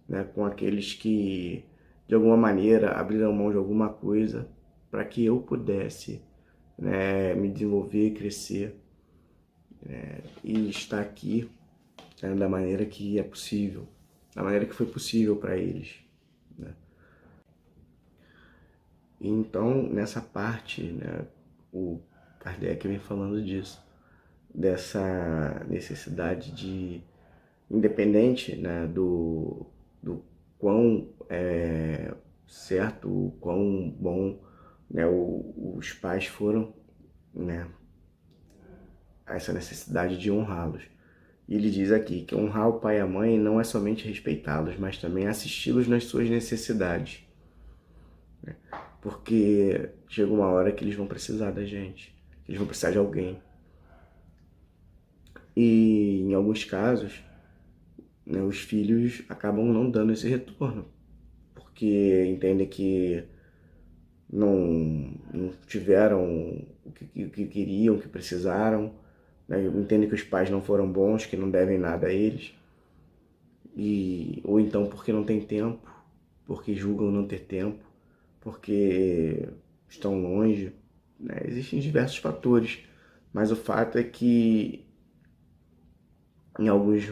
né? Com aqueles que, de alguma maneira, abriram mão de alguma coisa para que eu pudesse, né, me desenvolver, crescer, e estar aqui, né, da maneira que é possível, da maneira que foi possível para eles, né? Então, nessa parte, né, o Kardec vem falando disso, dessa necessidade de, independente, né, do quão certo, o quão bom, né, os pais foram, né, essa necessidade de honrá-los. E ele diz aqui que honrar o pai e a mãe não é somente respeitá-los, mas também assisti-los nas suas necessidades, né? Porque chega uma hora que eles vão precisar da gente, que eles vão precisar de alguém. E em alguns casos, né, os filhos acabam não dando esse retorno, porque entendem que não tiveram o que queriam, o que precisaram, né? Entendem que os pais não foram bons, que não devem nada a eles, ou então porque não tem tempo, porque julgam não ter tempo, porque estão longe, né? Existem diversos fatores, mas o fato é que em alguns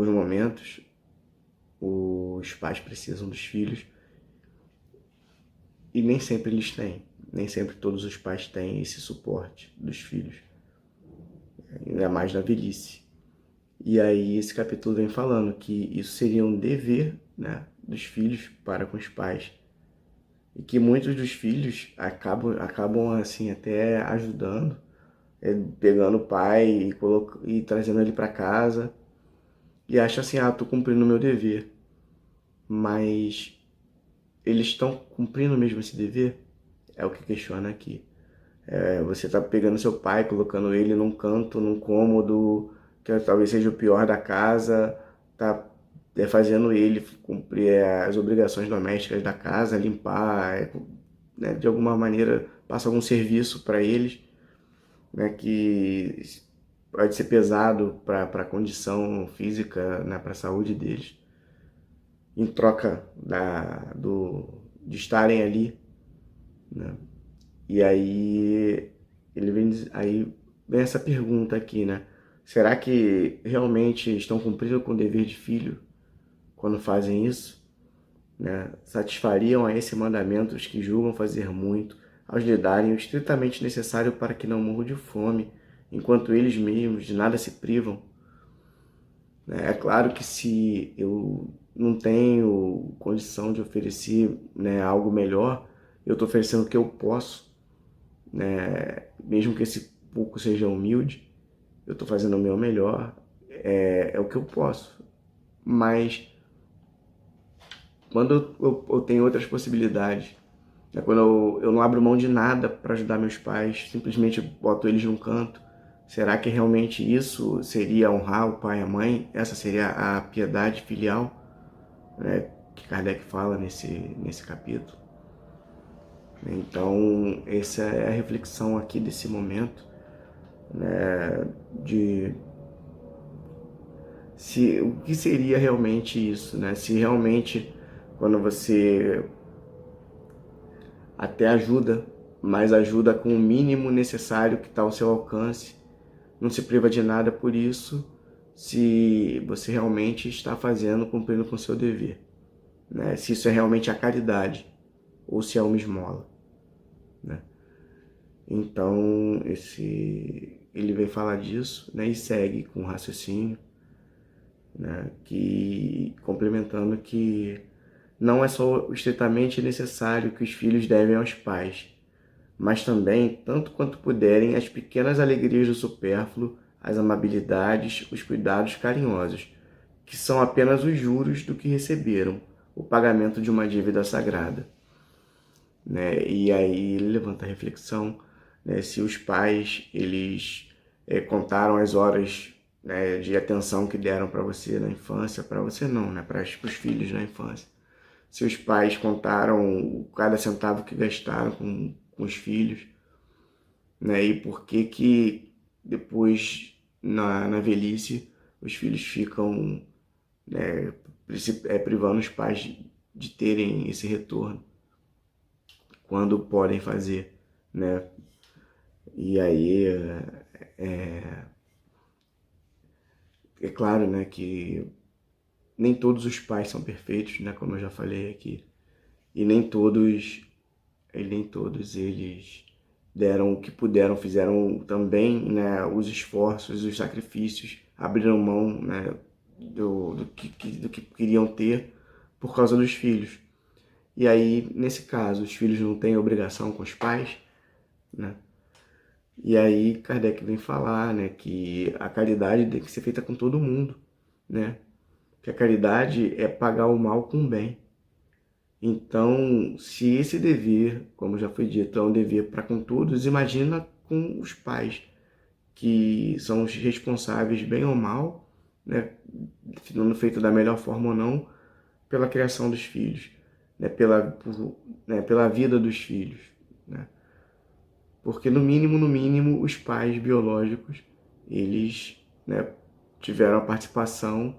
momentos os pais precisam dos filhos e nem sempre eles têm, nem sempre todos os pais têm esse suporte dos filhos, ainda mais na velhice. E aí esse capítulo vem falando que isso seria um dever, né, dos filhos para com os pais, e que muitos dos filhos acabam assim até ajudando, pegando o pai e trazendo ele para casa, e acham assim, tô cumprindo o meu dever. Mas eles estão cumprindo mesmo esse dever? É o que questiona aqui. Você tá pegando seu pai, colocando ele num canto, num cômodo, que talvez seja o pior da casa, tá fazendo ele cumprir as obrigações domésticas da casa, limpar, né, de alguma maneira passa algum serviço para eles, né, que pode ser pesado para a condição física, né, para a saúde deles, em troca de estarem ali, né? E aí vem essa pergunta aqui, né? Será que realmente estão cumprindo com o dever de filho quando fazem isso, né? Satisfariam a esse mandamento os que julgam fazer muito, ao lhe darem o estritamente necessário para que não morram de fome, enquanto eles mesmos de nada se privam? É claro que se eu não tenho condição de oferecer, né, algo melhor, eu estou oferecendo o que eu posso, né? Mesmo que esse pouco seja humilde, eu estou fazendo o meu melhor, é o que eu posso. Mas quando eu tenho outras possibilidades, né, quando eu não abro mão de nada para ajudar meus pais, simplesmente boto eles num canto, será que realmente isso seria honrar o pai e a mãe? Essa seria a piedade filial, né, que Kardec fala nesse capítulo? Então, essa é a reflexão aqui desse momento, né, o que seria realmente isso, né? Se realmente, quando você até ajuda, mas ajuda com o mínimo necessário que está ao seu alcance, não se priva de nada por isso, se você realmente está cumprindo com o seu dever, né? Se isso é realmente a caridade ou se é uma esmola, né? Então, ele vem falar disso, né? E segue com o raciocínio, né? Complementando que não é só o estritamente necessário que os filhos devem aos pais, mas também, tanto quanto puderem, as pequenas alegrias do supérfluo, as amabilidades, os cuidados carinhosos, que são apenas os juros do que receberam, o pagamento de uma dívida sagrada. Né? E aí ele levanta a reflexão, né? Se os pais eles contaram as horas, né, de atenção que deram para você na infância, para você não, né, para os filhos na infância. Se os pais contaram cada centavo que gastaram com os filhos, né, e por que depois, na velhice, os filhos ficam, né, privando os pais de terem esse retorno, quando podem fazer, né? E aí, é claro, né, que nem todos os pais são perfeitos, né, como eu já falei aqui, e nem todos eles deram o que puderam, fizeram também, né, os esforços, os sacrifícios, abriram mão, né, do que queriam ter por causa dos filhos. E aí, nesse caso, os filhos não têm obrigação com os pais, né? E aí Kardec vem falar, né, que a caridade tem que ser feita com todo mundo, né? Que a caridade é pagar o mal com o bem. Então, se esse dever, como já foi dito, é um dever para com todos, imagina com os pais, que são os responsáveis, bem ou mal, né, sendo feito da melhor forma ou não, pela criação dos filhos, né, pela vida dos filhos, né? Porque no mínimo, os pais biológicos, eles, né, tiveram a participação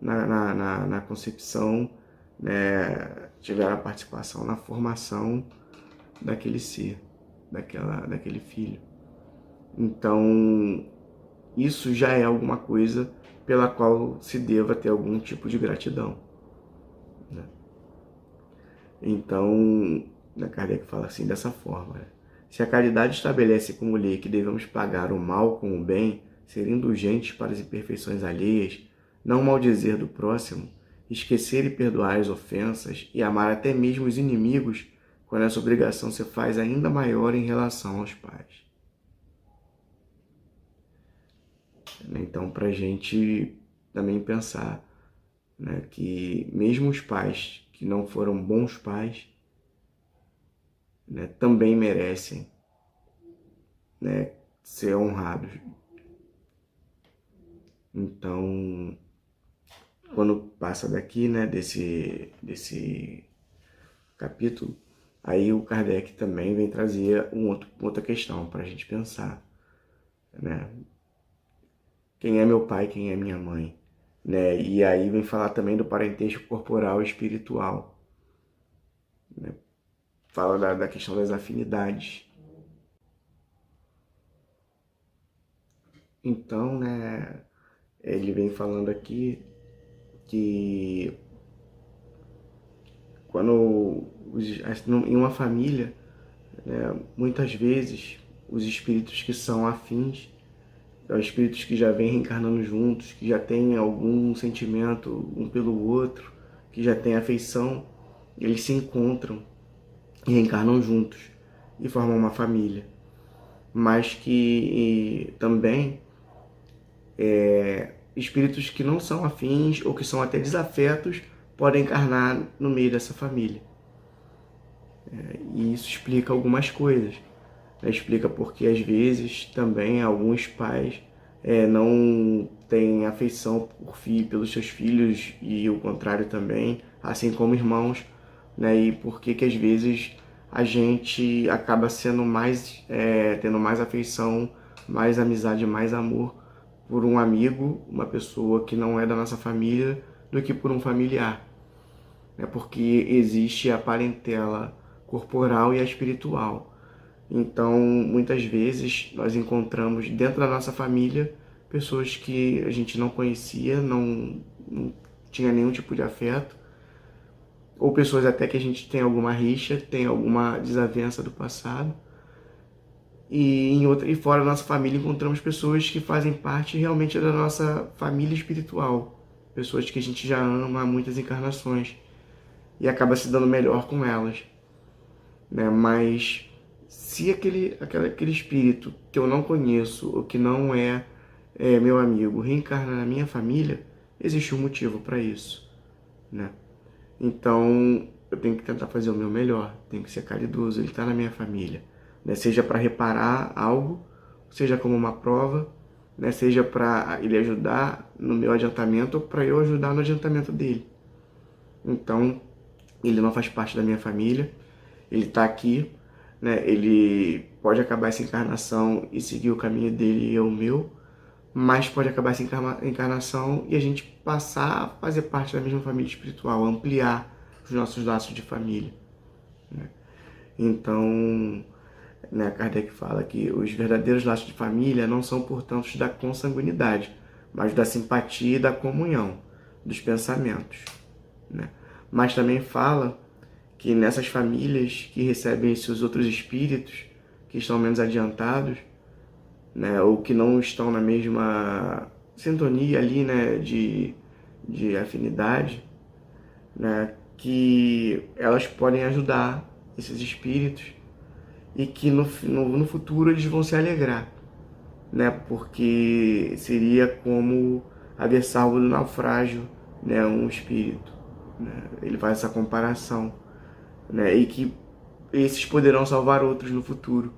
na concepção, né, tiveram a participação na formação daquele ser, daquele filho. Então, isso já é alguma coisa pela qual se deva ter algum tipo de gratidão, né? Então, Kardec fala assim, dessa forma, né? Se a caridade estabelece como lei que devemos pagar o mal com o bem, ser indulgentes para as imperfeições alheias, não maldizer do próximo, esquecer e perdoar as ofensas e amar até mesmo os inimigos, quando essa obrigação se faz ainda maior em relação aos pais. Então, para a gente também pensar, né, que mesmo os pais que não foram bons pais, né, também merecem, né, ser honrados. Então, quando passa daqui, né, desse capítulo, aí o Kardec também vem trazer outra questão para a gente pensar, né? Quem é meu pai, quem é minha mãe, né? E aí vem falar também do parentesco corporal e espiritual, né? Fala da questão das afinidades. Então, né, ele vem falando aqui que quando em uma família, né, muitas vezes os espíritos que são afins, os espíritos que já vêm reencarnando juntos, que já têm algum sentimento um pelo outro, que já têm afeição, eles se encontram e reencarnam juntos e formam uma família. Mas que também espíritos que não são afins ou que são até desafetos podem encarnar no meio dessa família. E isso explica algumas coisas. Explica porque às vezes também alguns pais não têm afeição pelos seus filhos e o contrário também, assim como irmãos, né? E por que às vezes a gente acaba sendo tendo mais afeição, mais amizade, mais amor por um amigo, uma pessoa que não é da nossa família, do que por um familiar. Porque existe a parentela corporal e a espiritual. Então, muitas vezes, nós encontramos dentro da nossa família pessoas que a gente não conhecia, não tinha nenhum tipo de afeto, ou pessoas até que a gente tem alguma rixa, tem alguma desavença do passado. E fora da nossa família encontramos pessoas que fazem parte realmente da nossa família espiritual, pessoas que a gente já ama há muitas encarnações. e acaba se dando melhor com elas, né? Mas se aquele espírito que eu não conheço ou que não é meu amigo reencarna na minha família, existe um motivo para isso, né? Então eu tenho que tentar fazer o meu melhor, tenho que ser caridoso, ele está na minha família, né? Seja para reparar algo, seja como uma prova, né? Seja para ele ajudar no meu adiantamento ou para eu ajudar no adiantamento dele. Então ele não faz parte da minha família, ele está aqui, né? Ele pode acabar essa encarnação e seguir o caminho dele e eu o meu, mas pode acabar essa encarnação e a gente passar a fazer parte da mesma família espiritual, ampliar os nossos laços de família, né? Então, né, Kardec fala que os verdadeiros laços de família não são, portanto, da consanguinidade, mas da simpatia e da comunhão, dos pensamentos, né? Mas também fala que nessas famílias que recebem esses outros espíritos, que estão menos adiantados, né, ou que não estão na mesma sintonia ali, né, de afinidade, né, que elas podem ajudar esses espíritos e que no futuro eles vão se alegrar, né, porque seria como haver salvo do naufrágio, né, um espírito, né, ele faz essa comparação, né, e que esses poderão salvar outros no futuro.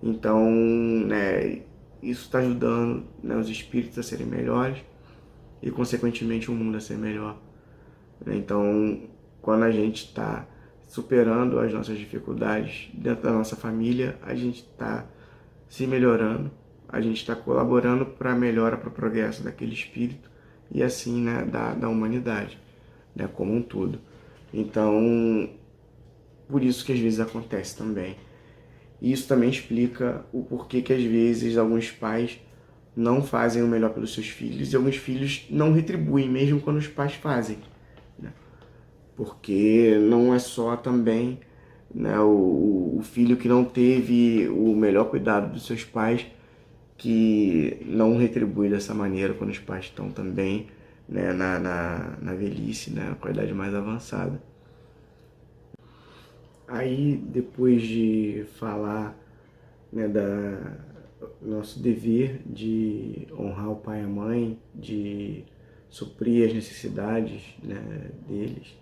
Então, né, isso está ajudando, né, os espíritos a serem melhores e, consequentemente, o mundo a ser melhor. Então, quando a gente está superando as nossas dificuldades dentro da nossa família, a gente está se melhorando, a gente está colaborando para a melhora, para o progresso daquele espírito e, assim, né, da humanidade, né, como um todo. Então, por isso que às vezes acontece também. E isso também explica o porquê que às vezes alguns pais não fazem o melhor pelos seus filhos e alguns filhos não retribuem, mesmo quando os pais fazem, né? Porque não é só também, né, o filho que não teve o melhor cuidado dos seus pais que não retribui dessa maneira quando os pais estão também, né, na velhice, né, com a idade mais avançada. Aí, depois de falar, né, nosso dever de honrar o pai e a mãe, de suprir as necessidades, né, deles,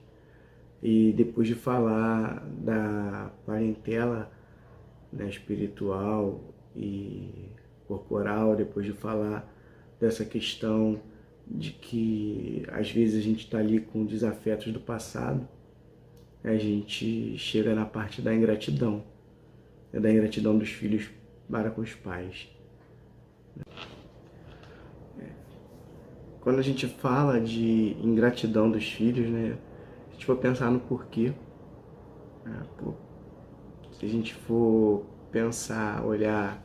e depois de falar da parentela, né, espiritual e corporal, depois de falar dessa questão de que às vezes a gente está ali com desafetos do passado, a gente chega na parte da ingratidão, da ingratidão dos filhos para com os pais. Quando a gente fala de ingratidão dos filhos, né, se a gente for pensar no porquê, né, se a gente for pensar, olhar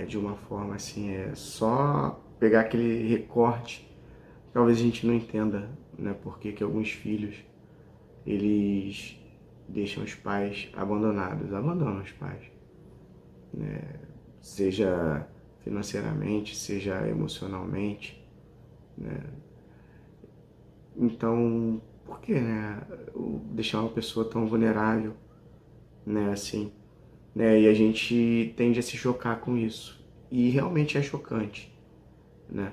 de uma forma assim, só pegar aquele recorte, talvez a gente não entenda, né, por que alguns filhos eles deixam os pais abandonados, abandonam os pais, né? Seja financeiramente, seja emocionalmente, né? Então, por que, né, deixar uma pessoa tão vulnerável, né, assim, né? E a gente tende a se chocar com isso, e realmente é chocante, né?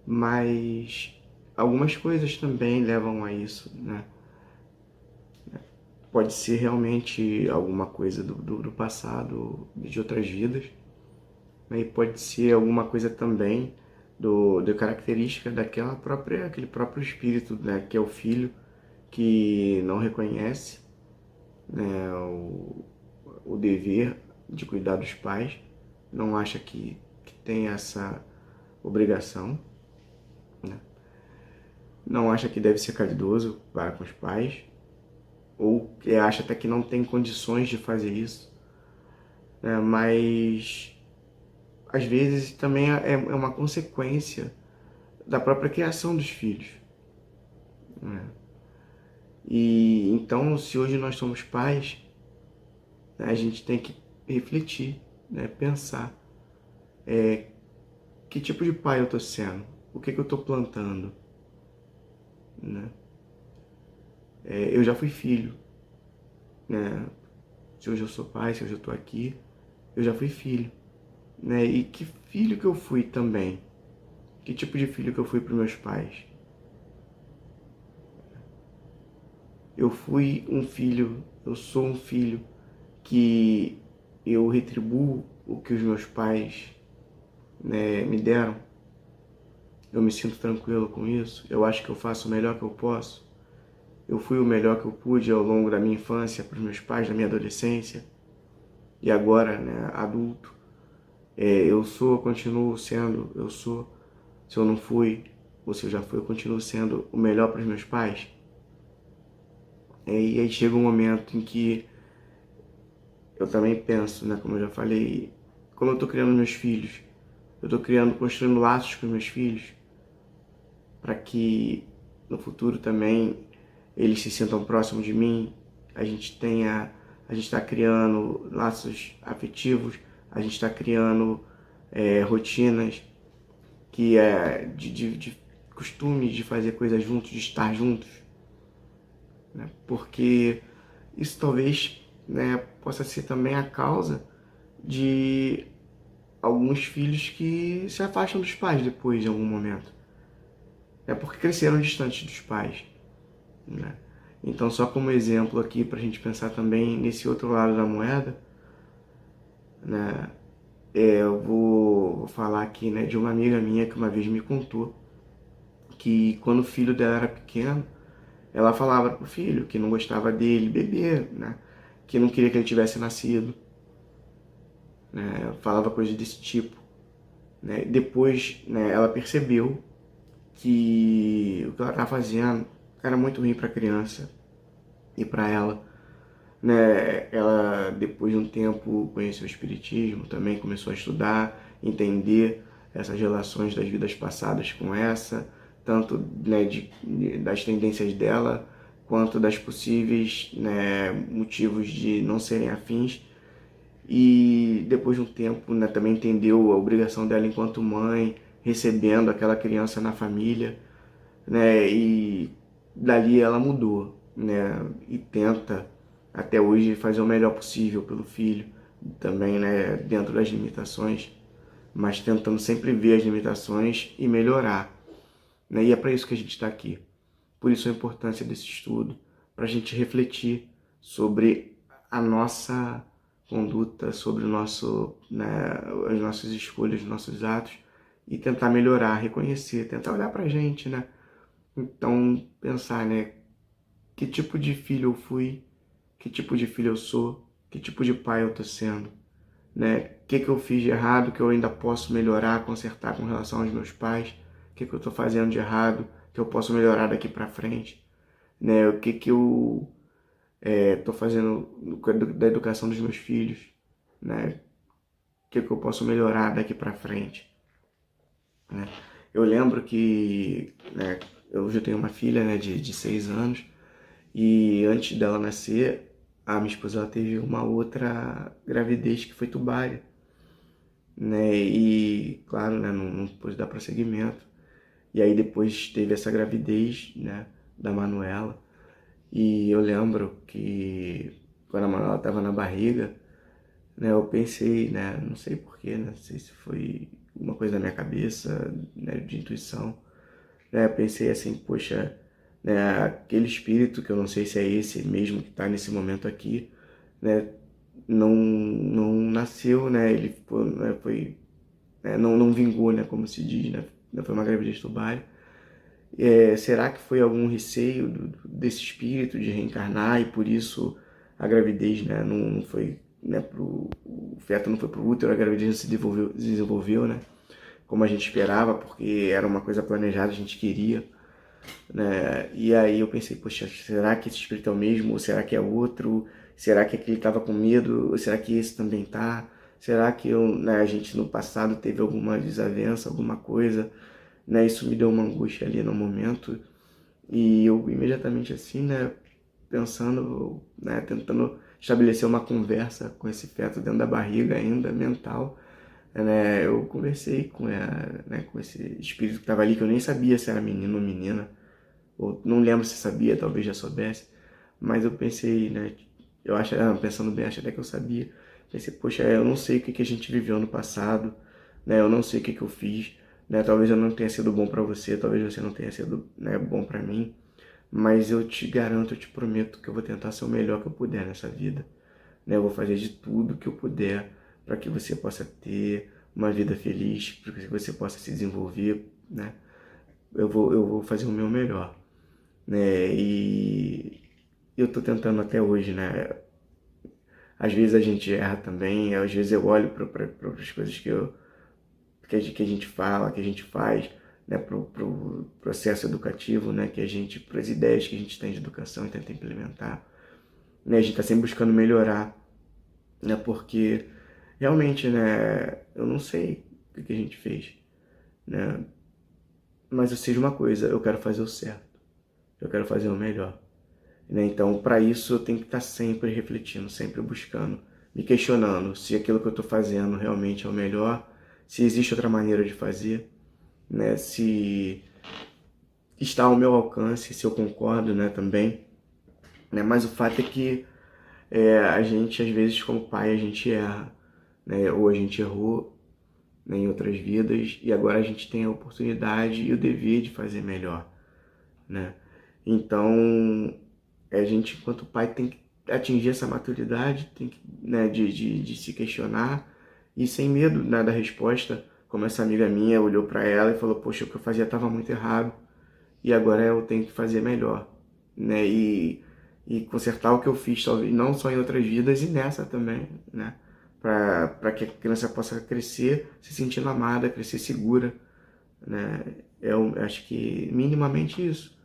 Mas algumas coisas também levam a isso, né? Pode ser realmente alguma coisa do passado, de outras vidas, né? E pode ser alguma coisa também da característica aquele próprio espírito, né? Que é o filho que não reconhece, né, o dever de cuidar dos pais, não acha que tem essa obrigação, né? Não acha que deve ser caridoso para com os pais, ou que acha até que não tem condições de fazer isso, né? Mas às vezes também é uma consequência da própria criação dos filhos, né? E então, se hoje nós somos pais, né, a gente tem que refletir, né, pensar, que tipo de pai eu estou sendo, o que eu estou plantando, né? eu já fui filho, né? Se hoje eu sou pai, se hoje eu estou aqui, eu já fui filho, né? E que filho que eu fui também? Que tipo de filho que eu fui para os meus pais? Eu fui um filho, eu sou um filho que eu retribuo o que os meus pais, né, me deram. Eu me sinto tranquilo com isso. Eu acho que eu faço o melhor que eu posso. Eu fui o melhor que eu pude ao longo da minha infância para os meus pais, da minha adolescência. E agora, né, adulto, eu continuo sendo, eu sou. Se eu não fui, ou se eu já fui, eu continuo sendo o melhor para os meus pais. E aí chega um momento em que eu também penso, né, como eu já falei, como eu estou criando meus filhos, eu estou construindo laços com meus filhos, para que no futuro também eles se sintam próximos de mim, a gente está criando laços afetivos, a gente está criando rotinas que de costumes de fazer coisas juntos, de estar juntos, né? Porque isso talvez, né, possa ser também a causa de alguns filhos que se afastam dos pais depois de algum momento. É porque cresceram distantes dos pais, né? Então, só como exemplo aqui, para a gente pensar também nesse outro lado da moeda, né? Eu vou falar aqui, né, de uma amiga minha que uma vez me contou que quando o filho dela era pequeno, ela falava pro filho que não gostava dele, bebê, né? Que não queria que ele tivesse nascido, né? Falava coisas desse tipo, né? Depois, né, ela percebeu que o que ela estava fazendo era muito ruim para a criança e para ela, né? Ela, depois de um tempo, conheceu o espiritismo, também começou a estudar, entender essas relações das vidas passadas com essa, tanto, né, das tendências dela, quanto das possíveis, né, motivos de não serem afins. E depois de um tempo, né, também entendeu a obrigação dela enquanto mãe, recebendo aquela criança na família, né, e dali ela mudou, né, e tenta até hoje fazer o melhor possível pelo filho, também, né, dentro das limitações, mas tentando sempre ver as limitações e melhorar, né? E é para isso que a gente está aqui. Por isso a importância desse estudo, para a gente refletir sobre a nossa conduta, sobre o nosso, né, as nossas escolhas, os nossos atos, e tentar melhorar, reconhecer, tentar olhar para a gente, né? Então, pensar, né, que tipo de filho eu fui, que tipo de filho eu sou, que tipo de pai eu estou sendo, né? O que eu fiz de errado, que eu ainda posso melhorar, consertar com relação aos meus pais, o que eu estou fazendo de errado, que eu posso melhorar daqui para frente, né? O que eu estou fazendo da educação dos meus filhos, né? O que eu posso melhorar daqui para frente, né? Eu lembro que, né, eu já tenho uma filha, né, de 6 anos, e antes dela nascer, a minha esposa, ela teve uma outra gravidez que foi tubária, né? E, claro, né, não pôde dar prosseguimento. E aí depois teve essa gravidez, né, da Manuela. E eu lembro que quando a Manuela estava na barriga, né, eu pensei, né, não sei porquê, né, não sei se foi uma coisa da minha cabeça, né, de intuição, né, eu pensei assim, poxa, né, aquele espírito, que eu não sei se é esse mesmo que está nesse momento aqui, né, não nasceu, né, ele não vingou, né, como se diz, né, foi uma gravidez tubária. Será que foi algum receio desse espírito de reencarnar e por isso a gravidez, né, não foi, né, o feto não foi para o útero, a gravidez não se desenvolveu, né, como a gente esperava, porque era uma coisa planejada, a gente queria, né? E aí eu pensei, poxa, será que esse espírito é o mesmo? Ou será que é outro? Será que aquele estava com medo? Ou será que esse também tá? Será que a gente no passado teve alguma desavença, alguma coisa, né? Isso me deu uma angústia ali no momento, e eu imediatamente assim, né, pensando, né, tentando estabelecer uma conversa com esse feto dentro da barriga ainda, mental, né, eu conversei com esse espírito que estava ali, que eu nem sabia se era menino ou menina, ou não lembro se sabia, talvez já soubesse, mas eu pensei, né, eu acho, pensando bem, acho até que eu sabia, pensei, poxa, eu não sei o que a gente viveu no passado, né, eu não sei o que eu fiz, né, talvez eu não tenha sido bom para você, talvez você não tenha sido, né, bom para mim, mas eu te garanto, eu te prometo que eu vou tentar ser o melhor que eu puder nessa vida, né, eu vou fazer de tudo que eu puder para que você possa ter uma vida feliz, para que você possa se desenvolver, né, eu vou fazer o meu melhor, né, e eu tô tentando até hoje, né, às vezes a gente erra também, às vezes eu olho para as coisas que a gente fala, que a gente faz, né, pro processo educativo, né, para as ideias que a gente tem de educação e tenta implementar, né, a gente está sempre buscando melhorar, né, porque realmente, né, eu não sei o que a gente fez, né, mas eu sei de uma coisa, eu quero fazer o certo, eu quero fazer o melhor, né, então para isso eu tenho que estar sempre refletindo, sempre buscando, me questionando se aquilo que eu estou fazendo realmente é o melhor, se existe outra maneira de fazer, né, se está ao meu alcance, se eu concordo, né, também, né, mas o fato é que a gente, às vezes, como pai, a gente erra, né, ou a gente errou, né, em outras vidas, e agora a gente tem a oportunidade e o dever de fazer melhor, né, então a gente, enquanto pai, tem que atingir essa maturidade, tem que, né, de se questionar, e sem medo, né, da resposta, como essa amiga minha olhou para ela e falou, poxa, o que eu fazia estava muito errado, e agora eu tenho que fazer melhor, né, e consertar o que eu fiz, talvez não só em outras vidas, e nessa também, né, para que a criança possa crescer se sentindo amada, crescer segura, né, eu acho que minimamente isso,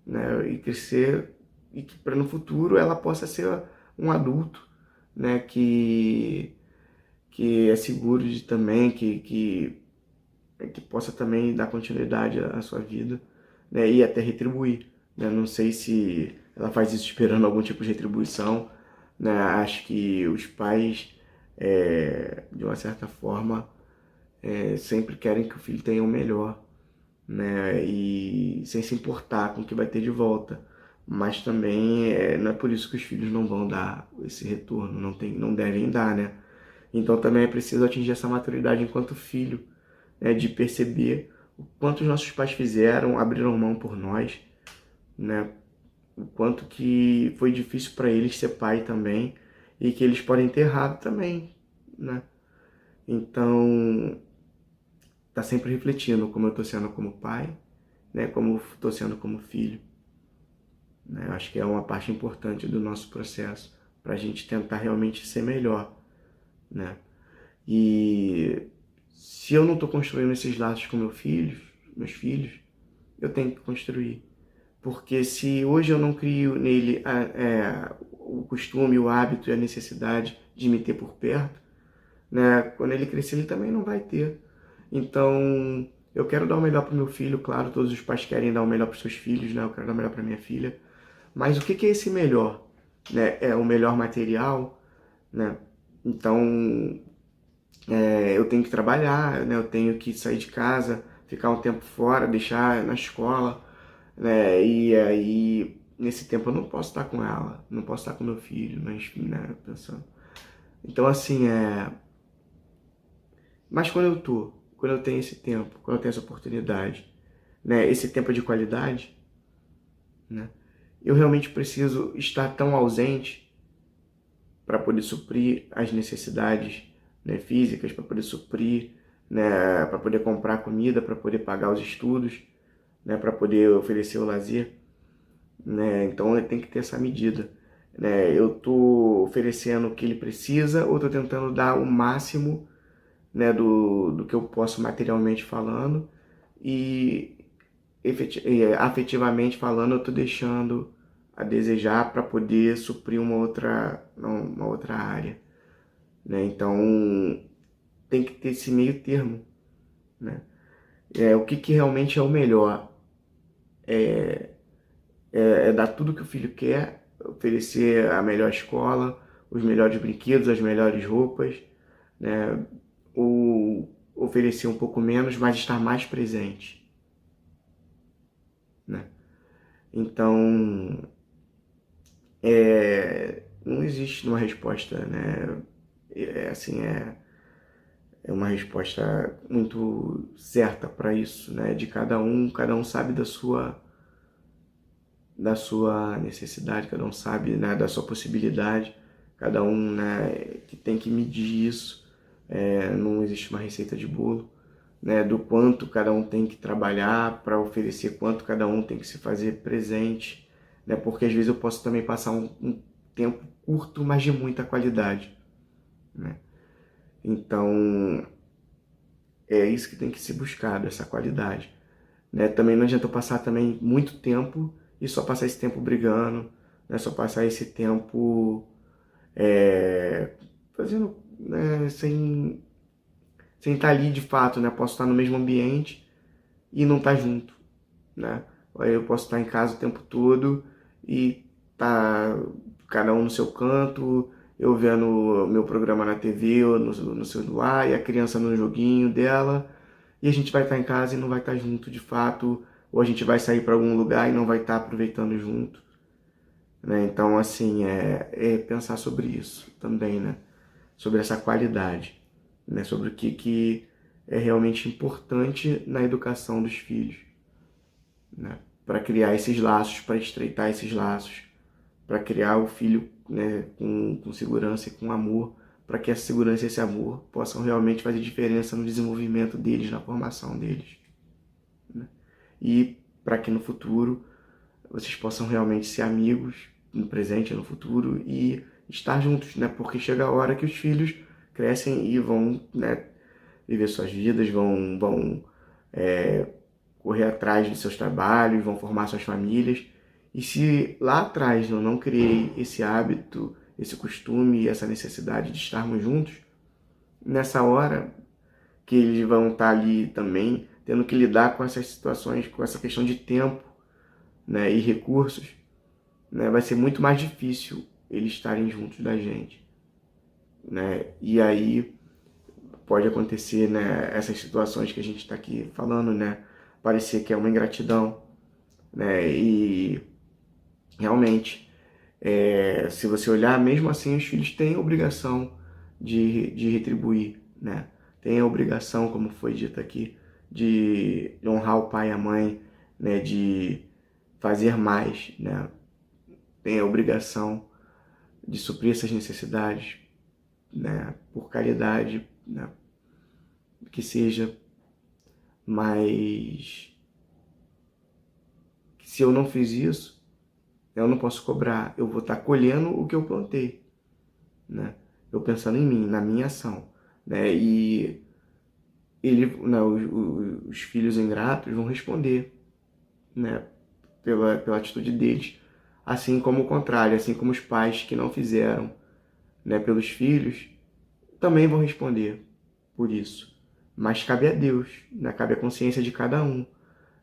né, e crescer, e que para no futuro ela possa ser um adulto, né, que é seguro de também, que possa também dar continuidade à sua vida, né, e até retribuir, né, não sei se ela faz isso esperando algum tipo de retribuição, né, acho que os pais, de uma certa forma, sempre querem que o filho tenha o melhor, né, e sem se importar com o que vai ter de volta, mas também não é por isso que os filhos não vão dar esse retorno, não devem dar, né, então também é preciso atingir essa maturidade enquanto filho, né, de perceber o quanto os nossos pais fizeram, abriram mão por nós, né, o quanto que foi difícil para eles ser pai também, e que eles podem ter errado também, né, então tá sempre refletindo como eu estou sendo como pai, né, como estou sendo como filho, né, eu acho que é uma parte importante do nosso processo, para a gente tentar realmente ser melhor, né, e se eu não estou construindo esses laços com meus filhos, eu tenho que construir, porque se hoje eu não crio nele o costume, o hábito e a necessidade de me ter por perto, né, quando ele crescer ele também não vai ter. Então, eu quero dar o melhor para o meu filho, claro, todos os pais querem dar o melhor para os seus filhos, né? Eu quero dar o melhor para minha filha. Mas o que é esse melhor? Né? É o melhor material, né? Então, eu tenho que trabalhar, né? Eu tenho que sair de casa, ficar um tempo fora, deixar na escola, né? E aí, nesse tempo eu não posso estar com ela, não posso estar com meu filho, mas, né? Pensando. Então, assim, mas quando eu tenho esse tempo, quando eu tenho essa oportunidade, né, esse tempo de qualidade, né, eu realmente preciso estar tão ausente para poder suprir as necessidades, né, físicas, para poder suprir, né, para poder comprar comida, para poder pagar os estudos, né, para poder oferecer o lazer, né, então eu tenho que ter essa medida, né, eu estou oferecendo o que ele precisa ou estou tentando dar o máximo, né, do que eu posso materialmente falando, e afetivamente falando eu estou deixando a desejar para poder suprir uma outra área, né? Então tem que ter esse meio termo, né? O que realmente é o melhor é dar tudo que o filho quer, oferecer a melhor escola, os melhores brinquedos, as melhores roupas, né? Ou oferecer um pouco menos, mas estar mais presente, né? Então, não existe uma resposta, né? É uma resposta muito certa para isso, né? De cada um sabe da sua necessidade, cada um sabe, né, da sua possibilidade, cada um, né, que tem que medir isso. Não existe uma receita de bolo, né, do quanto cada um tem que trabalhar para oferecer, quanto cada um tem que se fazer presente, né? Porque às vezes eu posso também passar um tempo curto, mas de muita qualidade, né? Então, é isso que tem que ser buscado, essa qualidade, né? Também não adianta eu passar também muito tempo e só passar esse tempo brigando, né? Só passar esse tempo fazendo, né, sem estar ali de fato, né? Posso estar no mesmo ambiente e não estar junto, né? Aí eu posso estar em casa o tempo todo e tá cada um no seu canto, eu vendo meu programa na TV ou no celular, e a criança no joguinho dela, e a gente vai estar em casa e não vai estar junto de fato, ou a gente vai sair para algum lugar e não vai estar aproveitando junto, né? Então, assim, é pensar sobre isso também, né? Sobre essa qualidade, né? Sobre o que é realmente importante na educação dos filhos, né? Para criar esses laços, para estreitar esses laços, para criar o filho, né, com segurança e com amor, para que essa segurança e esse amor possam realmente fazer diferença no desenvolvimento deles, na formação deles, né? E para que no futuro vocês possam realmente ser amigos, no presente e no futuro, e estar juntos, né? Porque chega a hora que os filhos crescem e vão, né, viver suas vidas, vão correr atrás de seus trabalhos, vão formar suas famílias. E se lá atrás eu não criei esse hábito, esse costume e essa necessidade de estarmos juntos, nessa hora que eles vão estar ali também tendo que lidar com essas situações, com essa questão de tempo, né, e recursos, né, vai ser muito mais difícil eles estarem juntos da gente, né? E aí pode acontecer, né, essas situações que a gente está aqui falando, né, parecer que é uma ingratidão, né? E realmente, se você olhar, mesmo assim, os filhos têm a obrigação de retribuir, né? Tem a obrigação, como foi dito aqui, de honrar o pai e a mãe, né? De fazer mais, né? Tem a obrigação de suprir essas necessidades, né? Por caridade, né? Que seja, mas se eu não fiz isso, eu não posso cobrar, eu vou estar colhendo o que eu plantei, né? Eu pensando em mim, na minha ação, né? E os filhos ingratos vão responder, né? Pela atitude deles, assim como o contrário, assim como os pais que não fizeram, né, pelos filhos, também vão responder por isso. Mas cabe a Deus, né? Cabe a consciência de cada um,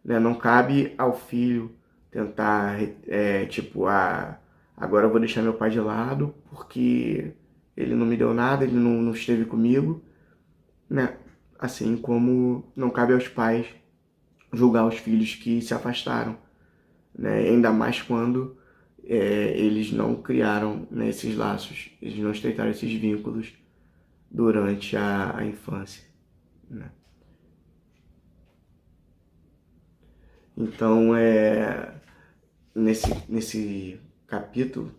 né? Não cabe ao filho tentar, agora eu vou deixar meu pai de lado porque ele não me deu nada, ele não esteve comigo, né? Assim como não cabe aos pais julgar os filhos que se afastaram, né? Ainda mais quando eles não criaram, né, esses laços, eles não estreitaram esses vínculos durante a infância, né? Então, nesse capítulo,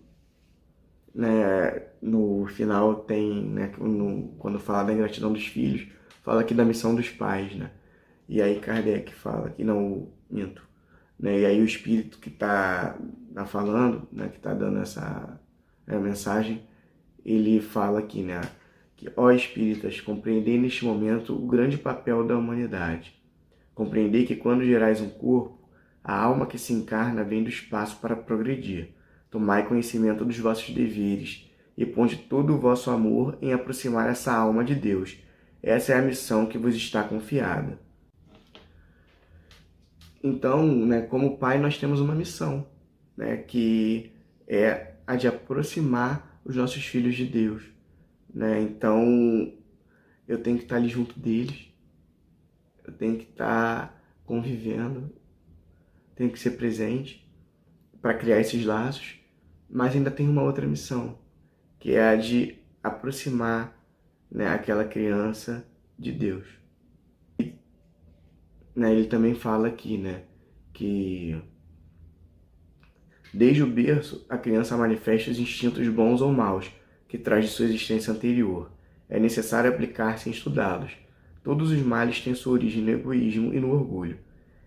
né, no final tem, né, quando fala da ingratidão dos filhos, fala aqui da missão dos pais, né? E aí Kardec fala que não minto, né? E aí o espírito que está falando, né, que está dando essa mensagem, ele fala aqui, né, que ó espíritas, compreendei neste momento o grande papel da humanidade. Compreendei que quando gerais um corpo, a alma que se encarna vem do espaço para progredir. Tomai conhecimento dos vossos deveres e ponde todo o vosso amor em aproximar essa alma de Deus. Essa é a missão que vos está confiada. Então, né, como pai, nós temos uma missão, né, que é a de aproximar os nossos filhos de Deus, né? Então, eu tenho que estar ali junto deles, eu tenho que estar convivendo, tenho que ser presente, para criar esses laços, mas ainda tem uma outra missão, que é a de aproximar, né, aquela criança de Deus. E, né, ele também fala aqui, né, que desde o berço a criança manifesta os instintos bons ou maus que traz de sua existência anterior. É necessário aplicar-se em estudá-los. Todos os males têm sua origem no egoísmo e no orgulho.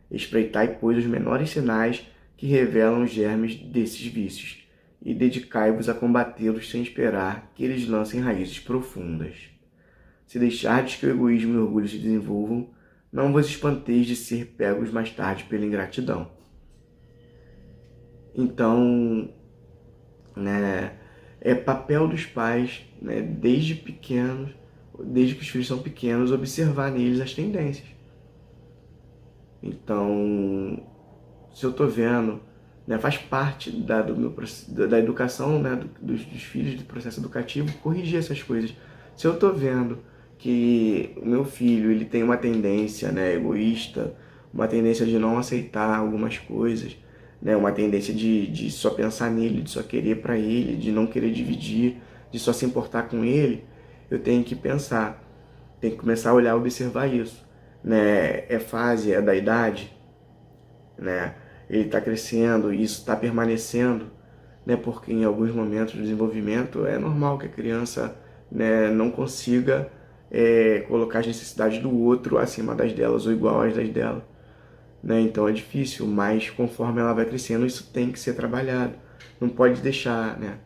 Espreitai, pois, os menores sinais que revelam os germes desses vícios, e dedicai-vos a combatê-los sem esperar que eles lancem raízes profundas. Se deixardes que o egoísmo e o orgulho se desenvolvam, não vos espanteis de ser pegos mais tarde pela ingratidão. Então, né, é papel dos pais, né, desde pequenos, desde que os filhos são pequenos, observar neles as tendências. Então, se eu estou vendo, né, faz parte da educação, né, dos filhos, do processo educativo, corrigir essas coisas. Se eu estou vendo que o meu filho ele tem uma tendência, né, egoísta, uma tendência de não aceitar algumas coisas, né, uma tendência de só pensar nele, de só querer para ele, de não querer dividir, de só se importar com ele, eu tenho que pensar, tenho que começar a olhar, observar isso. Né? É fase, é da idade, né? Ele está crescendo, isso está permanecendo, né? Porque em alguns momentos do desenvolvimento é normal que a criança, né, não consiga colocar as necessidades do outro acima das delas ou igual às das dela. Né? Então é difícil, mas conforme ela vai crescendo, isso tem que ser trabalhado. Não pode deixar, né?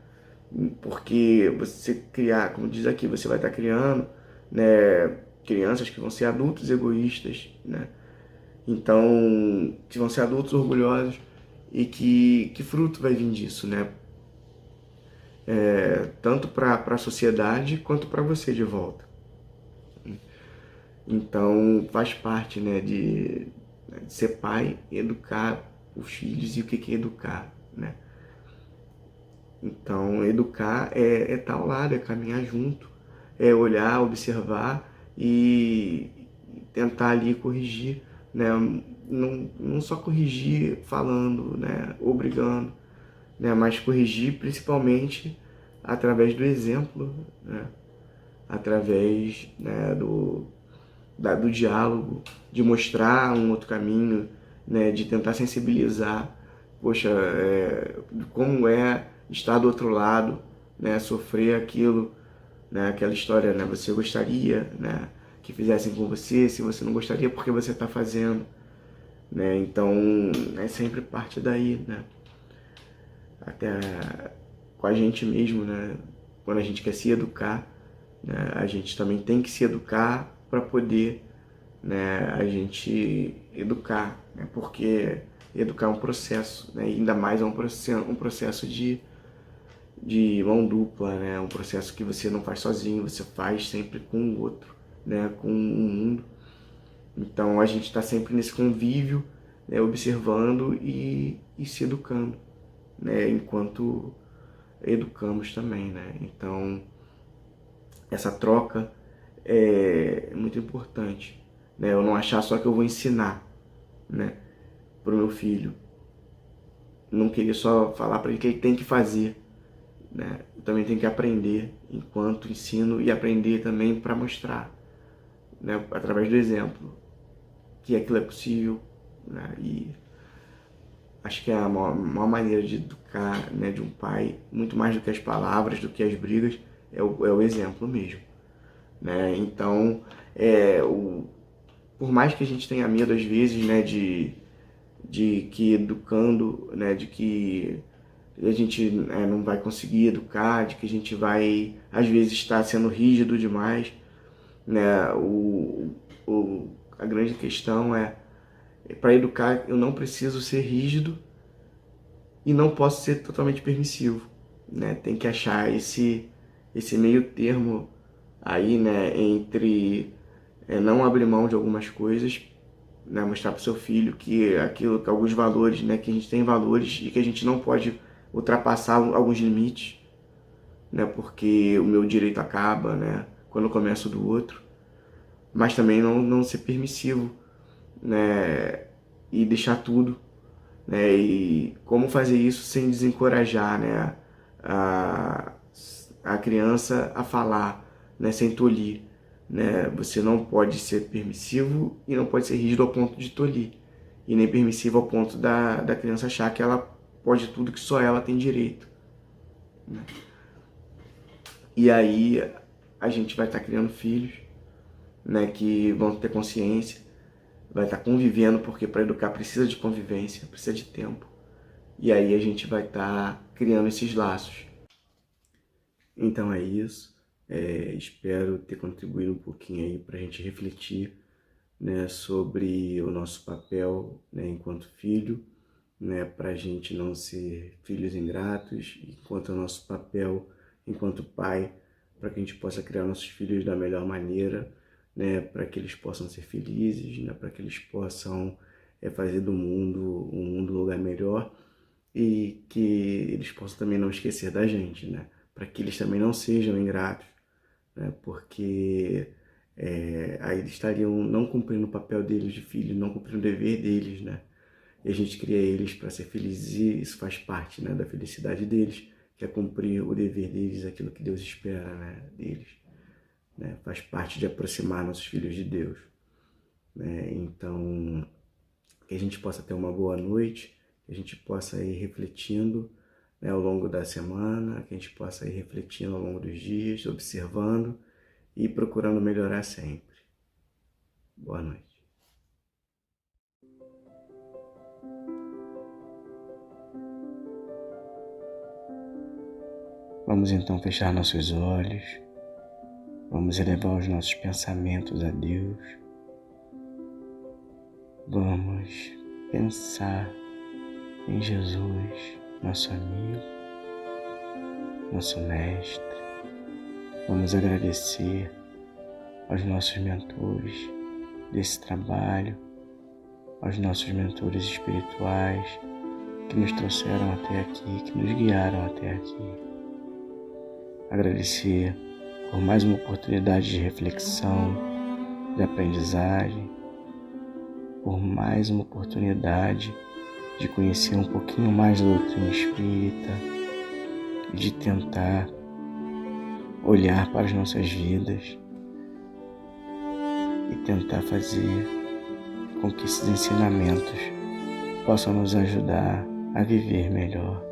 Porque você criar, como diz aqui, você vai estar criando, né, crianças que vão ser adultos egoístas, né? Então, que vão ser adultos orgulhosos, e que fruto vai vir disso, né? Tanto para a sociedade quanto para você de volta. Então, faz parte, né, de ser pai, educar os filhos. E o que é educar, né? Então, educar é estar ao lado, é caminhar junto, é olhar, observar e tentar ali corrigir, né? Não só corrigir falando, né, obrigando, né, mas corrigir principalmente através do exemplo, né? Através, né, do diálogo, de mostrar um outro caminho, né, de tentar sensibilizar, poxa, como é estar do outro lado, né, sofrer aquilo, né, aquela história, né, você gostaria, né, que fizessem com você, se você não gostaria, porque você está fazendo, né? Então é sempre parte daí, né? Até com a gente mesmo, né? Quando a gente quer se educar, né, a gente também tem que se educar para poder, né, a gente educar, né? Porque educar é um processo, né? E ainda mais é um processo de mão dupla, né? Um processo que você não faz sozinho, você faz sempre com o outro, né? Com o mundo. Então a gente está sempre nesse convívio, né? Observando e se educando, né? Enquanto educamos também, né? Então essa troca é muito importante, né? Eu não achar só que eu vou ensinar, né, para o meu filho, não querer só falar para ele que ele tem que fazer, né? Eu também tenho que aprender enquanto ensino, e aprender também para mostrar, né, através do exemplo, que aquilo é possível, né? E acho que é a maior maneira de educar, né, de um pai, muito mais do que as palavras, do que as brigas, é o exemplo mesmo, né? Então, por mais que a gente tenha medo às vezes, né, de que educando, né, de que a gente não vai conseguir educar, de que a gente vai, às vezes, estar sendo rígido demais, né? A grande questão para educar, eu não preciso ser rígido e não posso ser totalmente permissivo, né? Tem que achar esse meio termo aí, né, entre não abrir mão de algumas coisas, né, mostrar para o seu filho que alguns valores, né, que a gente tem valores e que a gente não pode ultrapassar alguns limites, né, porque o meu direito acaba, né, quando começa o do outro, mas também não ser permissivo, né, e deixar tudo, né? E como fazer isso sem desencorajar, né, a criança a falar, né, sem tolir, né? Você não pode ser permissivo e não pode ser rígido ao ponto de tolir, e nem permissivo ao ponto da criança achar que ela pode tudo, que só ela tem direito, né? E aí a gente vai estar criando filhos, né, que vão ter consciência, vai estar convivendo, porque para educar precisa de convivência, precisa de tempo. E aí a gente vai estar criando esses laços. Então é isso. Espero ter contribuído um pouquinho aí para a gente refletir, né, sobre o nosso papel, né, enquanto filho, né, para a gente não ser filhos ingratos, enquanto o nosso papel enquanto pai, para que a gente possa criar nossos filhos da melhor maneira, né, para que eles possam ser felizes, né, para que eles possam fazer do mundo um lugar melhor, e que eles possam também não esquecer da gente, né, para que eles também não sejam ingratos, né, porque aí eles estariam não cumprindo o papel deles de filho, não cumprindo o dever deles, né, e a gente cria eles para ser felizes, e isso faz parte, né, da felicidade deles, que é cumprir o dever deles, aquilo que Deus espera, né, deles, né, faz parte de aproximar nossos filhos de Deus, né? Então, que a gente possa ter uma boa noite, que a gente possa ir refletindo, né, ao longo da semana, que a gente possa ir refletindo ao longo dos dias, observando e procurando melhorar sempre. Boa noite. Vamos então fechar nossos olhos, vamos elevar os nossos pensamentos a Deus, vamos pensar em Jesus, nosso amigo, nosso mestre. Vamos agradecer aos nossos mentores desse trabalho, aos nossos mentores espirituais que nos trouxeram até aqui, que nos guiaram até aqui. Agradecer por mais uma oportunidade de reflexão, de aprendizagem, por mais uma oportunidade de conhecer um pouquinho mais da doutrina espírita e de tentar olhar para as nossas vidas e tentar fazer com que esses ensinamentos possam nos ajudar a viver melhor,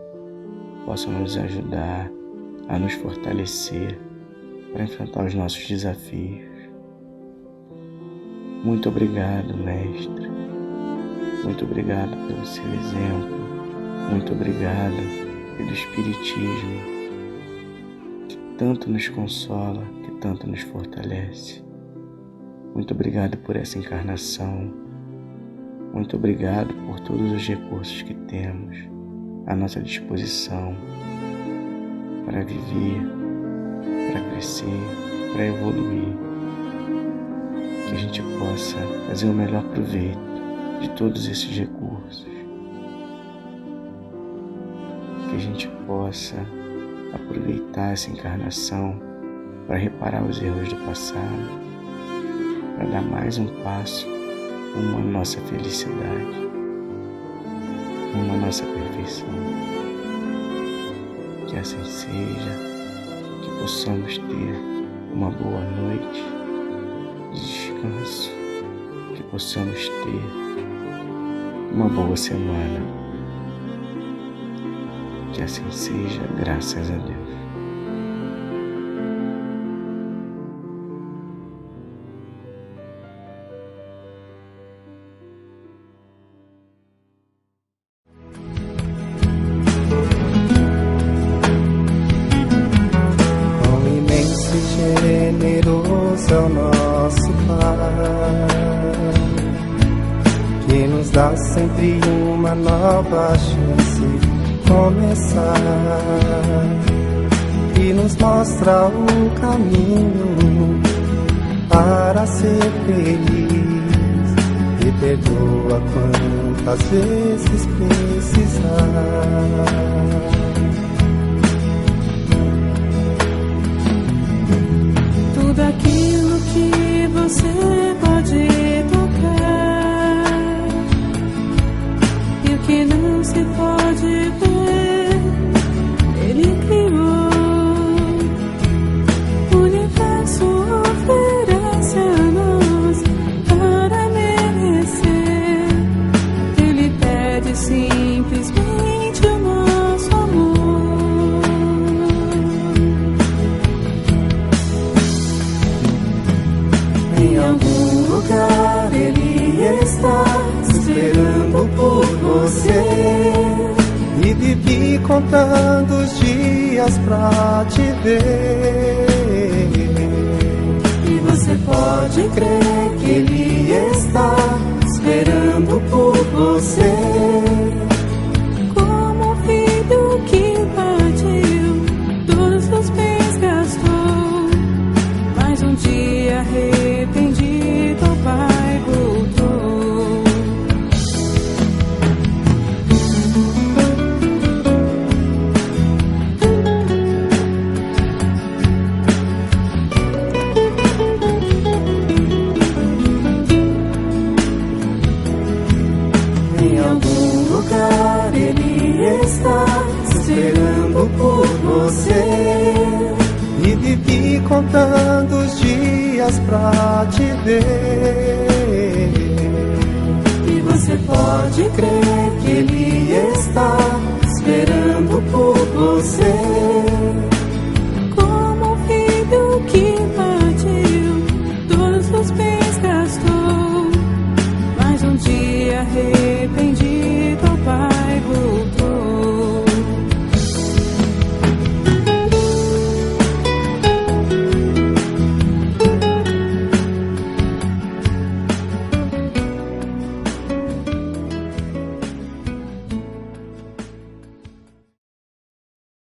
possam nos ajudar a nos fortalecer para enfrentar os nossos desafios. Muito obrigado, Mestre. Muito obrigado pelo seu exemplo. Muito obrigado pelo Espiritismo, que tanto nos consola, que tanto nos fortalece. Muito obrigado por essa encarnação. Muito obrigado por todos os recursos que temos à nossa disposição para viver, para crescer, para evoluir. Que a gente possa fazer o melhor proveito de todos esses recursos. Que a gente possa aproveitar essa encarnação para reparar os erros do passado, para dar mais um passo rumo à nossa felicidade, rumo à nossa perfeição. Que assim seja, que possamos ter uma boa noite de descanso, que possamos ter uma boa semana. Que assim seja, graças a Deus. Generoso é o nosso Pai, que nos dá sempre uma nova chance de começar, e nos mostra o caminho para ser feliz, e perdoa quantas vezes precisar. Tudo aquilo que você pode tocar e o que não lugar Ele está esperando por você. E vivi contando os dias pra te ver. E você pode crer que Ele está esperando por você. Como um filho que partiu, todos os bens gastou, mas um dia arrependido o pai voltou. Em algum lugar Ele está esperando por você. E vivi contando os dias pra te ver. E você pode crer que Ele está esperando por você.